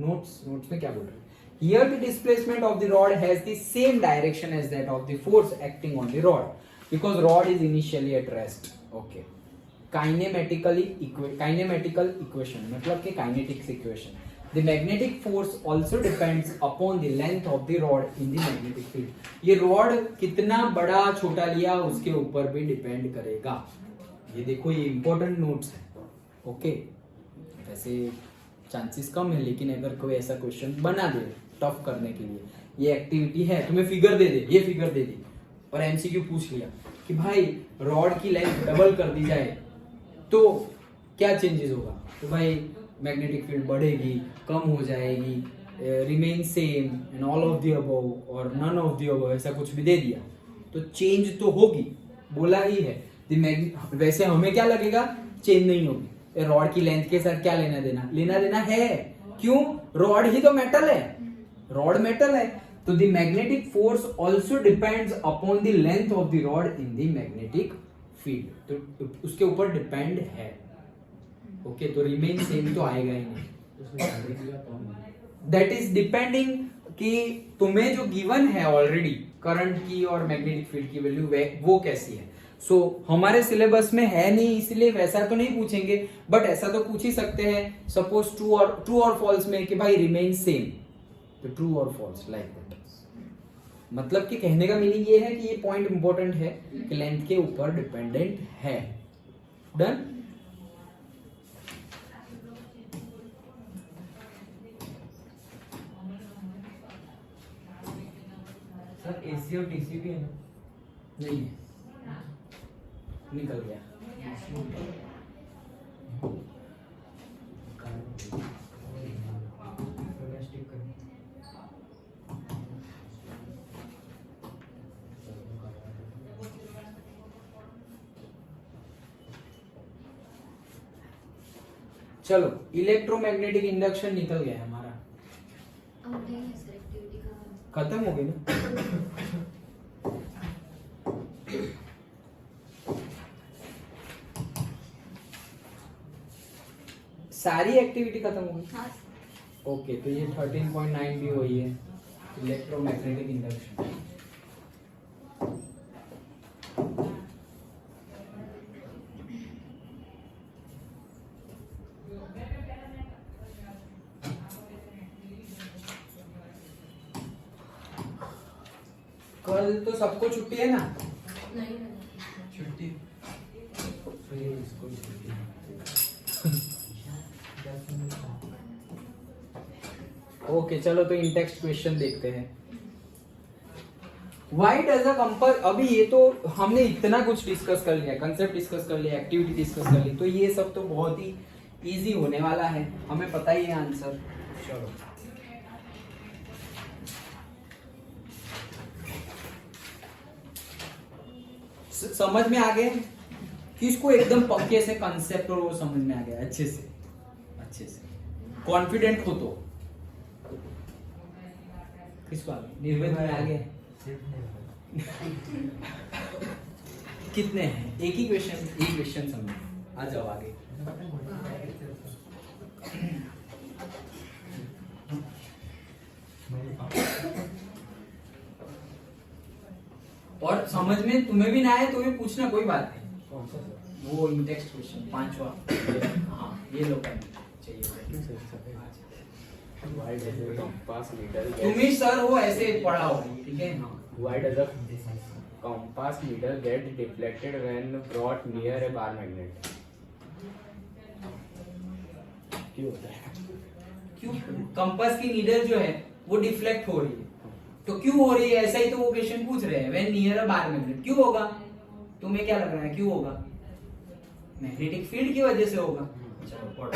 नोट्स में क्या बोल रहे हैं? Here the displacement of the rod has the same direction as that of the force acting on the rod because rod is initially at rest. Okay. Kinematical equation मतलब कि kinetics equation. The magnetic force also depends upon the length of the rod in the magnetic field. ये rod कितना बड़ा छोटा लिया उसके ऊपर भी डिपेंड करेगा। ये देखो, ये important notes है, ओके। वैसे चांसेस कम है, लेकिन अगर कोई ऐसा क्वेश्चन बना दे टफ करने के लिए, ये एक्टिविटी है, तुम्हें फिगर दे दे, ये फिगर दे दी और एमसीक्यू पूछ लिया कि भाई रॉड की लेंथ डबल कर दी जाए तो क्या चेंजेस होगा, तो भाई मैग्नेटिक फील्ड बढ़ेगी, कम हो जाएगी, remain same and all of the above और नन ऑफ द अबव, ऐसा कुछ भी दे दिया तो चेंज तो होगी, बोला ही है। वैसे हमें क्या लगेगा, चेंज नहीं होगी। रॉड की लेंथ के साथ क्या लेना देना है, क्यों? रॉड ही तो मेटल है, रॉड मेटल है, तो the magnetic force also depends upon the length of the rod in the magnetic field, तो उसके ऊपर डिपेंड है। ओके, तो रिमेन सेम तो आएगा ही नहीं। दैट इज डिपेंडिंग कि तुम्हें जो गिवन है ऑलरेडी करंट की और मैग्नेटिक फील्ड की वैल्यू वो कैसी है। सो हमारे सिलेबस में है नहीं, इसलिए वैसा तो नहीं पूछेंगे, बट ऐसा तो पूछ ही सकते हैं सपोज ट्रू और फॉल्स में कि भाई रिमेन सेम, तो ट्रू और फॉल्स लाइक दैट। मतलब कि कहने का मीनिंग ये है कि ये पॉइंट इंपॉर्टेंट है कि लेंथ के ऊपर डिपेंडेंट है। डन। सर एसी और डीसी भी है ना? नहीं है, निकल गया। Domestic current. चलो, इलेक्ट्रोमैग्नेटिक इंडक्शन निकल गया है हमारा, अब नहीं है सर एक्टिविटी का। खत्म हो गई ना। सारी एक्टिविटी खत्म हो गई। हाँ ओके, तो ये 13.9 भी वही है, इलेक्ट्रोमैग्नेटिक इंडक्शन। कल तो सबको छुट्टी है ना? नहीं छुट्टी। इसको छुट्टी है। ओके, चलो तो इंटेक्स्ट क्वेश्चन देखते हैं। Why does a compass, अभी ये तो हमने इतना कुछ डिस्कस कर लिया, कंसेप्ट डिस्कस कर लिया, एक्टिविटी डिस्कस कर ली, तो ये सब तो बहुत ही इजी होने वाला है, हमें पता ही है आंसर। चलो समझ में आ गए किसको एकदम पक्के से कंसेप्ट और वो समझ में आ गया अच्छे से, अच्छे से कॉन्फिडेंट हो तो किसको आ गया? निर्वेद में आ गया? कितने हैं? एक ही क्वेश्चन, एक क्वेश्चन समझो, आ जाओ आगे। और समझ में तुम्हें भी ना आए तो भी पूछना, कोई बात नहीं। वो इंटेक्स्ट क्वेश्चन 5वां। हाँ, ये लो पेन चाहिए। तुम ही सर हो, ऐसे पढ़ाओ, ठीक है? हाँ। Why does a compass needle get deflected when brought near a bar magnet? क्यों होता है? क्यों? कंपास की नीडल जो है वो डिफ्लेक्ट हो रही है, तो क्यों हो रही है? ऐसा ही तो वो क्वेश्चन पूछ रहे हैं। When near a bar magnet, क्यों होगा? तुम्हें क्या लग रहा है क्यों होगा? मैग्नेटिक फील्ड की वजह से होगा। चलो पढ़ो।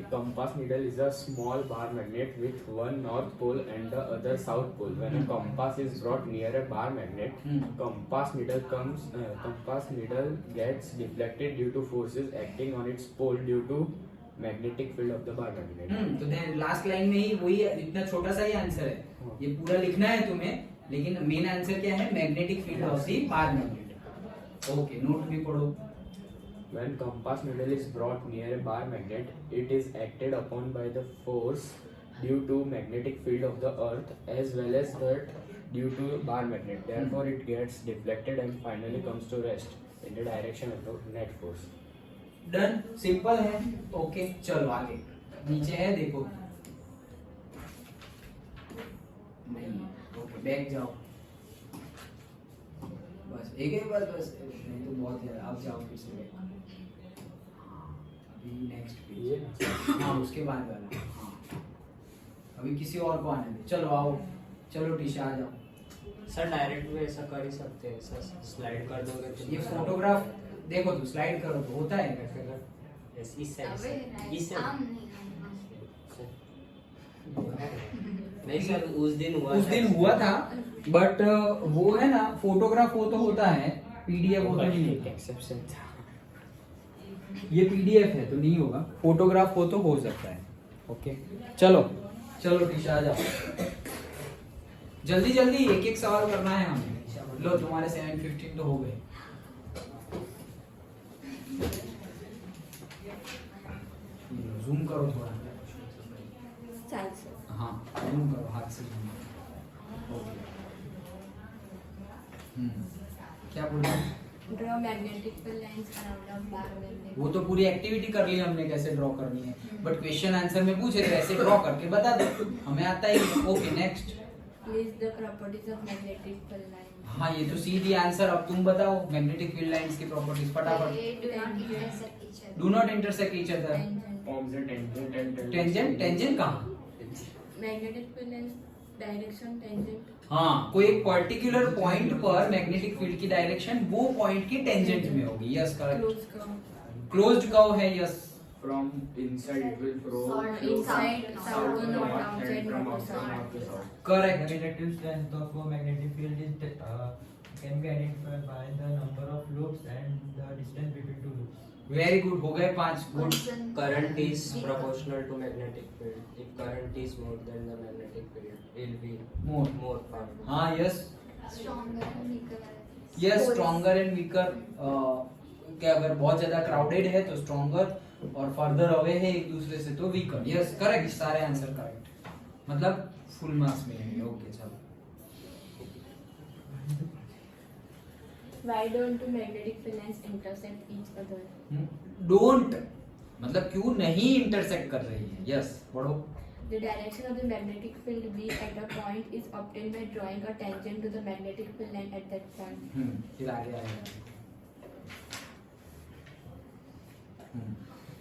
The compass needle is a small bar magnet with one north pole and the other south pole. When a compass is brought near a bar magnet, compass needle gets deflected due to forces acting on its pole due to magnetic field of the bar magnet. तो last line में ही वही, इतना छोटा सा ही answer है, ये पूरा लिखना है तुम्हें, लेकिन मेन आंसर क्या है? Magnetic field of the bar magnet. Okay, note भी पढ़ो। When compass needle is brought near a bar magnet, it is acted upon by the force due to magnetic field of the earth as well as that due to bar magnet. Therefore, it gets deflected and finally comes to rest in the direction of the net force. Done, simple है। Okay, चलो आगे। नीचे है देखो, नहीं, okay back जाओ, बस एक ही बार, बस नहीं तो बहुत है। अब जाओ फिर से बैक, अभी नेक्स्ट पेज, हाँ उसके बाद वाला। हाँ, अभी किसी और को आने दे। चलो आओ, चलो टीशा आ जाओ। सर डायरेक्ट भी ऐसा कर ही सकते हैं, सर स्लाइड कर दोगे तो ये फोटोग्राफ देखो, तो स्लाइड करो तो होता है। इस साइड अबे से, इस आम साइड नहीं नहीं सर, उस दिन हुआ था, बट वो है ना, फोटोग्राफ वो तो होता है, पीडीएफ वो तो नहीं होता। Exception था। ये पीडीएफ है तो नहीं होगा, फोटोग्राफ हो तो हो सकता है। ओके, चलो चलो टीशा आ जाओ, जल्दी जल्दी एक एक सवाल करना है हमें। लो तुम्हारे 7:15 तो हो गए। जूम करो थोड़ा चालશે. हाँ जूम करो हाथ से जूम करो ओके क्या बोल रहे हैं Draw magnetic field lines around a bar magnet. वो तो पूरी एक्टिविटी कर ली हमने कैसे ड्रॉ करनी है बट क्वेश्चन आंसर में पूछे थे ऐसे ड्रॉ करके बता दो हमें आता ही नहीं okay next List the properties of magnetic field lines. हाँ ये तो सीधी आंसर अब तुम बताओ मैग्नेटिक फील्ड लाइंस की प्रॉपर्टीज फटाफट They do not intersect each other. Do not intersect each other Tangent. Forms a tangent and tangent tangent कहाँ Magnetic field lines direction tangent. हाँ कोई एक पर्टिकुलर पॉइंट पर मैग्नेटिक फील्ड की direction वो point की टेंजेंट में होगी yes correct Closed curve. Closed curve है yes from inside it will flow Inside, south, from north, north outside, and from north, outside south. north to south. Correct The relative strength of a magnetic field is can be identified by the number of loops and the distance between two loops. Very good हो गए 5 good Current is proportional to magnetic field. If current is more than the magnetic field, it will be More. more powerful. हाँ yes Stronger and weaker. Yes Force. Stronger and weaker क्या अगर बहुत ज्यादा crowded है तो stronger और further away है एक दूसरे से तो वीकर यस करेक्ट सारे आंसर करेक्ट मतलब फुल मार्क्स मिलेंगे ओके चलो Why don't two magnetic field lines intersect each other? Don't मतलब क्यों नहीं इंटरसेक्ट कर रही है यस पढ़ो The direction of the magnetic field B at a point is obtained by drawing a tangent to the magnetic field line at that point. फिर आगे आएगा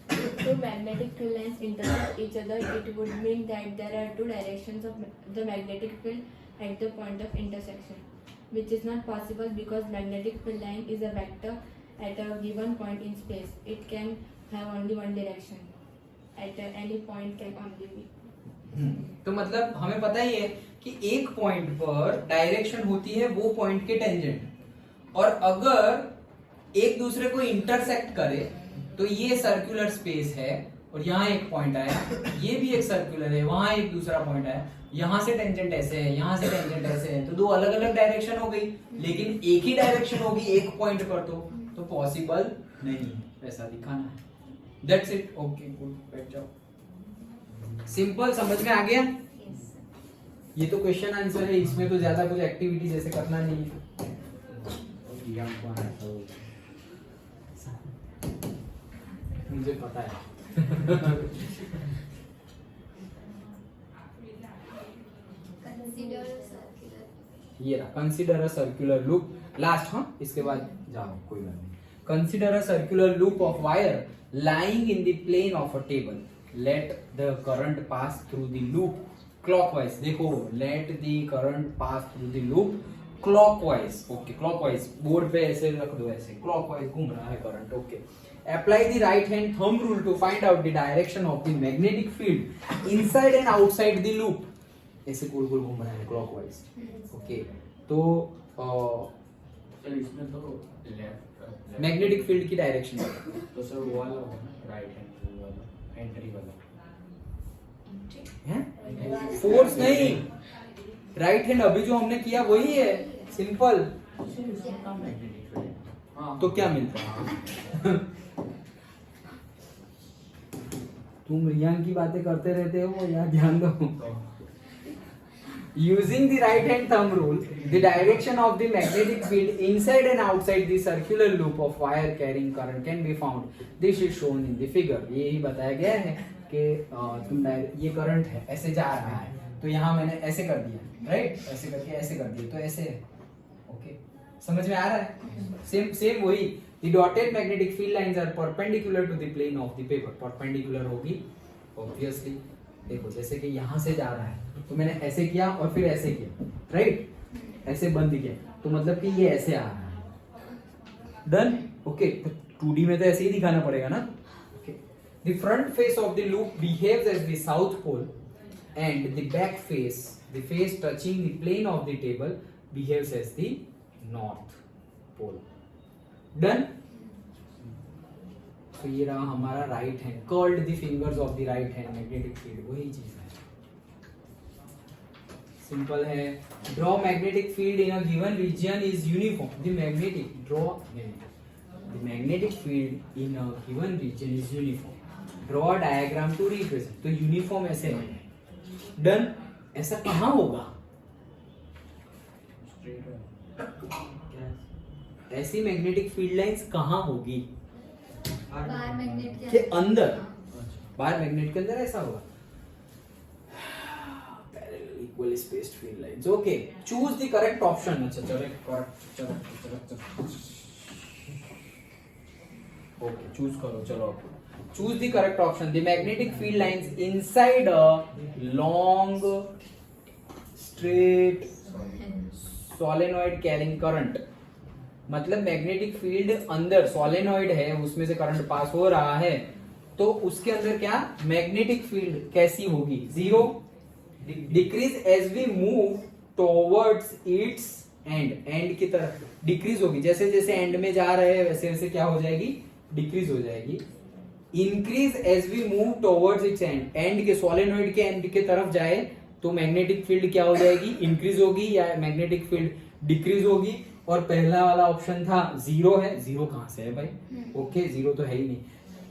If two magnetic field lines intersect each other, it would mean that there are two directions of the magnetic field at the point of intersection, which is not possible because magnetic field line is a vector at a given point in space. It can have only one direction. At any point can only be. तो मतलब हमें पता ही है कि एक point पर direction होती है वो पॉइंट के टेंजेंट और अगर एक दूसरे को इंटरसेक्ट करे तो ये सर्कुलर स्पेस है और यहाँ एक पॉइंट आया ये भी एक सर्कुलर है वहां एक दूसरा पॉइंट आया यहाँ से टेंजेंट ऐसे है यहाँ से टेंजेंट ऐसे है तो दो अलग अलग डायरेक्शन हो गई लेकिन एक ही डायरेक्शन होगी एक पॉइंट पर तो पॉसिबल नहीं ऐसा दिखाना है दैट्स इट ओके गुड बैठ जाओ सिंपल समझ में आ गया Yes. ये तो क्वेश्चन आंसर है इसमें तो ज्यादा कुछ एक्टिविटी जैसे करना नहीं है मुझे पता है Consider a circular. ये रहा consider a circular loop last हाँ इसके बाद जाओ कोई बात नहीं consider a circular loop of wire lying in the plane of a table let the current pass through the loop clockwise देखो let the current pass through the loop clockwise okay clockwise board पे ऐसे रख दो ऐसे clockwise घूम रहा है current okay apply the right hand thumb rule to find out the direction of the magnetic field inside and outside the loop ऐसे गोल गोल घूम रहा है clockwise ओके तो सर इसमें तो लेफ्ट मैग्नेटिक फील्ड की डायरेक्शन तो सर वो वाला होगा राइट हैंड वाला एंट्री वाला है फोर्स नहीं राइट हैंड अभी जो हमने किया वही है सिंपल मैग्नेटिक फील्ड हाँ तो क्या मिलता है तुम रियांग की बातें करते रहते हो यहाँ ध्यान दो Using the right hand thumb rule, the direction of the magnetic field inside and outside the circular loop of wire carrying current can be found. This is shown in the figure. यही बताया गया है कि तुम ये current है ऐसे जा रहा है तो यहाँ मैंने ऐसे कर दिया राइट ऐसे करके ऐसे कर दिया तो ऐसे है ओके समझ में आ रहा है सेम सेम वही The dotted magnetic field lines are perpendicular to the plane of the paper. Perpendicular होगी obviously देखो जैसे कि यहाँ से जा रहा है तो मैंने ऐसे किया और फिर ऐसे किया राइट ऐसे बंद किया तो मतलब कि ये ऐसे आ रहा है डन ओके तो 2D में तो ऐसे ही दिखाना पड़ेगा ना okay the front face of the loop behaves as the south pole and the back face the face touching the plane of the table behaves as the north pole done तो ये रहा हमारा right hand curled the fingers of the right hand magnetic field वही चीज है simple है draw magnetic field in a given region is uniform the magnetic draw the magnetic field in a given region is uniform draw diagram to represent, तो uniform ऐसे है। Done. ऐसा कहाँ होगा? ऐसी मैग्नेटिक फील्ड लाइंस कहाँ होगी? बाहर मैग्नेट के अंदर, बाहर मैग्नेट के अंदर ऐसा होगा। Equal spaced field lines. Okay, choose the correct option. अच्छा चलो करेक्ट, ओके चूज करो। चलो choose the correct option. The magnetic field lines inside a long straight solenoid carrying current. मतलब मैग्नेटिक फील्ड अंदर सोलेनॉइड है, उसमें से करंट पास हो रहा है, तो उसके अंदर क्या मैग्नेटिक फील्ड कैसी होगी? Zero. Decrease as we move towards its end, end की तरफ डिक्रीज होगी। जैसे जैसे एंड में जा रहे हैं वैसे वैसे क्या हो जाएगी? डिक्रीज हो जाएगी। Increase as we move towards its end, end के सोलेनॉइड के एंड के तरफ जाए तो मैग्नेटिक फील्ड क्या हो जाएगी? इंक्रीज होगी या मैग्नेटिक फील्ड डिक्रीज होगी। और पहला वाला ऑप्शन था जीरो है। जीरो कहां से है भाई? ओके जीरो तो है ही नहीं।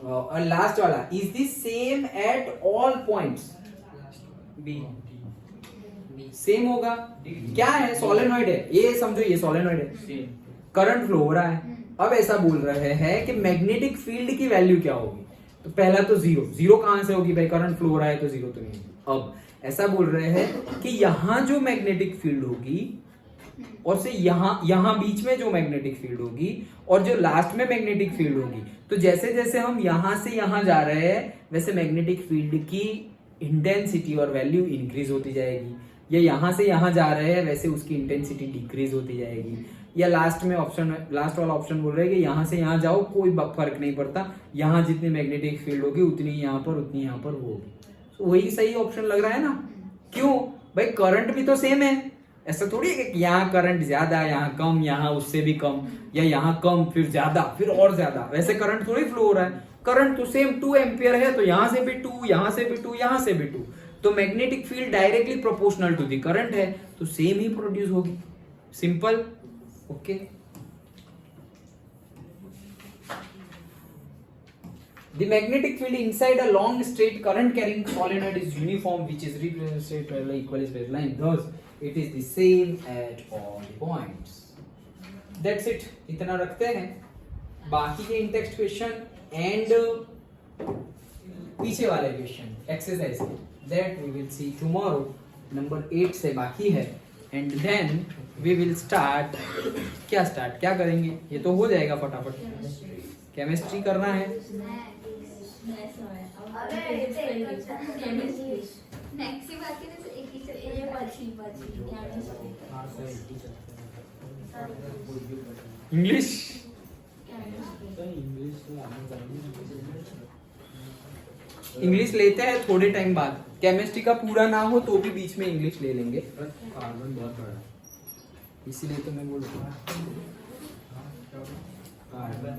और लास्ट वाला is the same at all points. B same होगा। क्या है? सोलेनॉइड है, ये समझो, ये सोलेनॉइड है, करंट फ्लो हो रहा है। अब ऐसा बोल रहे हैं कि मैग्नेटिक फील्ड की वैल्यू क्या होगी? तो पहला तो जीरो। जीरो कहां से होगी भाई? करंट फ्लो हो रहा है तो जीरो तो नहीं होगी। अब ऐसा बोल रहे हैं कि यहां जो मैग्नेटिक फील्ड होगी और से यहां बीच में जो मैग्नेटिक फील्ड होगी और जो लास्ट में मैग्नेटिक फील्ड होगी, तो जैसे जैसे हम यहां से यहां जा रहे हैं वैसे मैग्नेटिक फील्ड की इंटेंसिटी और वैल्यू इंक्रीज होती जाएगी। या यहां से यहां जा रहे हैं वैसे उसकी इंटेंसिटी डिक्रीज होती जाएगी। या लास्ट में ऑप्शन, लास्ट वाला ऑप्शन बोल रहे हैं कि यहां से यहां जाओ कोई फर्क नहीं पड़ता, यहां जितनी मैग्नेटिक फील्ड होगी उतनी यहां पर, उतनी यहां पर वो होगी। तो वही सही ऑप्शन लग रहा है ना? क्यों भाई? करंट भी तो सेम है। ऐसा थोड़ी है कि यहाँ करंट ज्यादा, यहाँ कम, यहाँ उससे भी कम, या यहाँ कम फिर ज्यादा फिर और ज्यादा, वैसे करंट थोड़ी फ्लो हो रहा है। करंट तो सेम 2 एम्पियर है, तो यहां से भी 2, यहां से भी 2, यहां से भी 2, तो magnetic field directly proportional to the current है, तो सेम ही प्रोड्यूस होगी। Simple. Okay The magnetic field inside a long straight current carrying solenoid is uniform, which is represented by equal straight line. Thus, it is the same at all the points. That's it. इतना रखते हैं। बाकी के in-text question and पीछे वाले question exercise that we will see tomorrow. Number 8 से बाकी है and then we will start। क्या करेंगे? ये तो हो जाएगा फटाफट। केमिस्ट्री करना है। नेक्स्ट ही बाकी ना एक ही चल ये बाजी इंग्लिश इंग्लिश लेते हैं थोड़े टाइम बाद। केमिस्ट्री का पूरा ना हो तो भी बीच में इंग्लिश ले लेंगे। कार्बन बहुत बड़ा, इसीलिए तो मैं बोल रहा हूँ कार्बन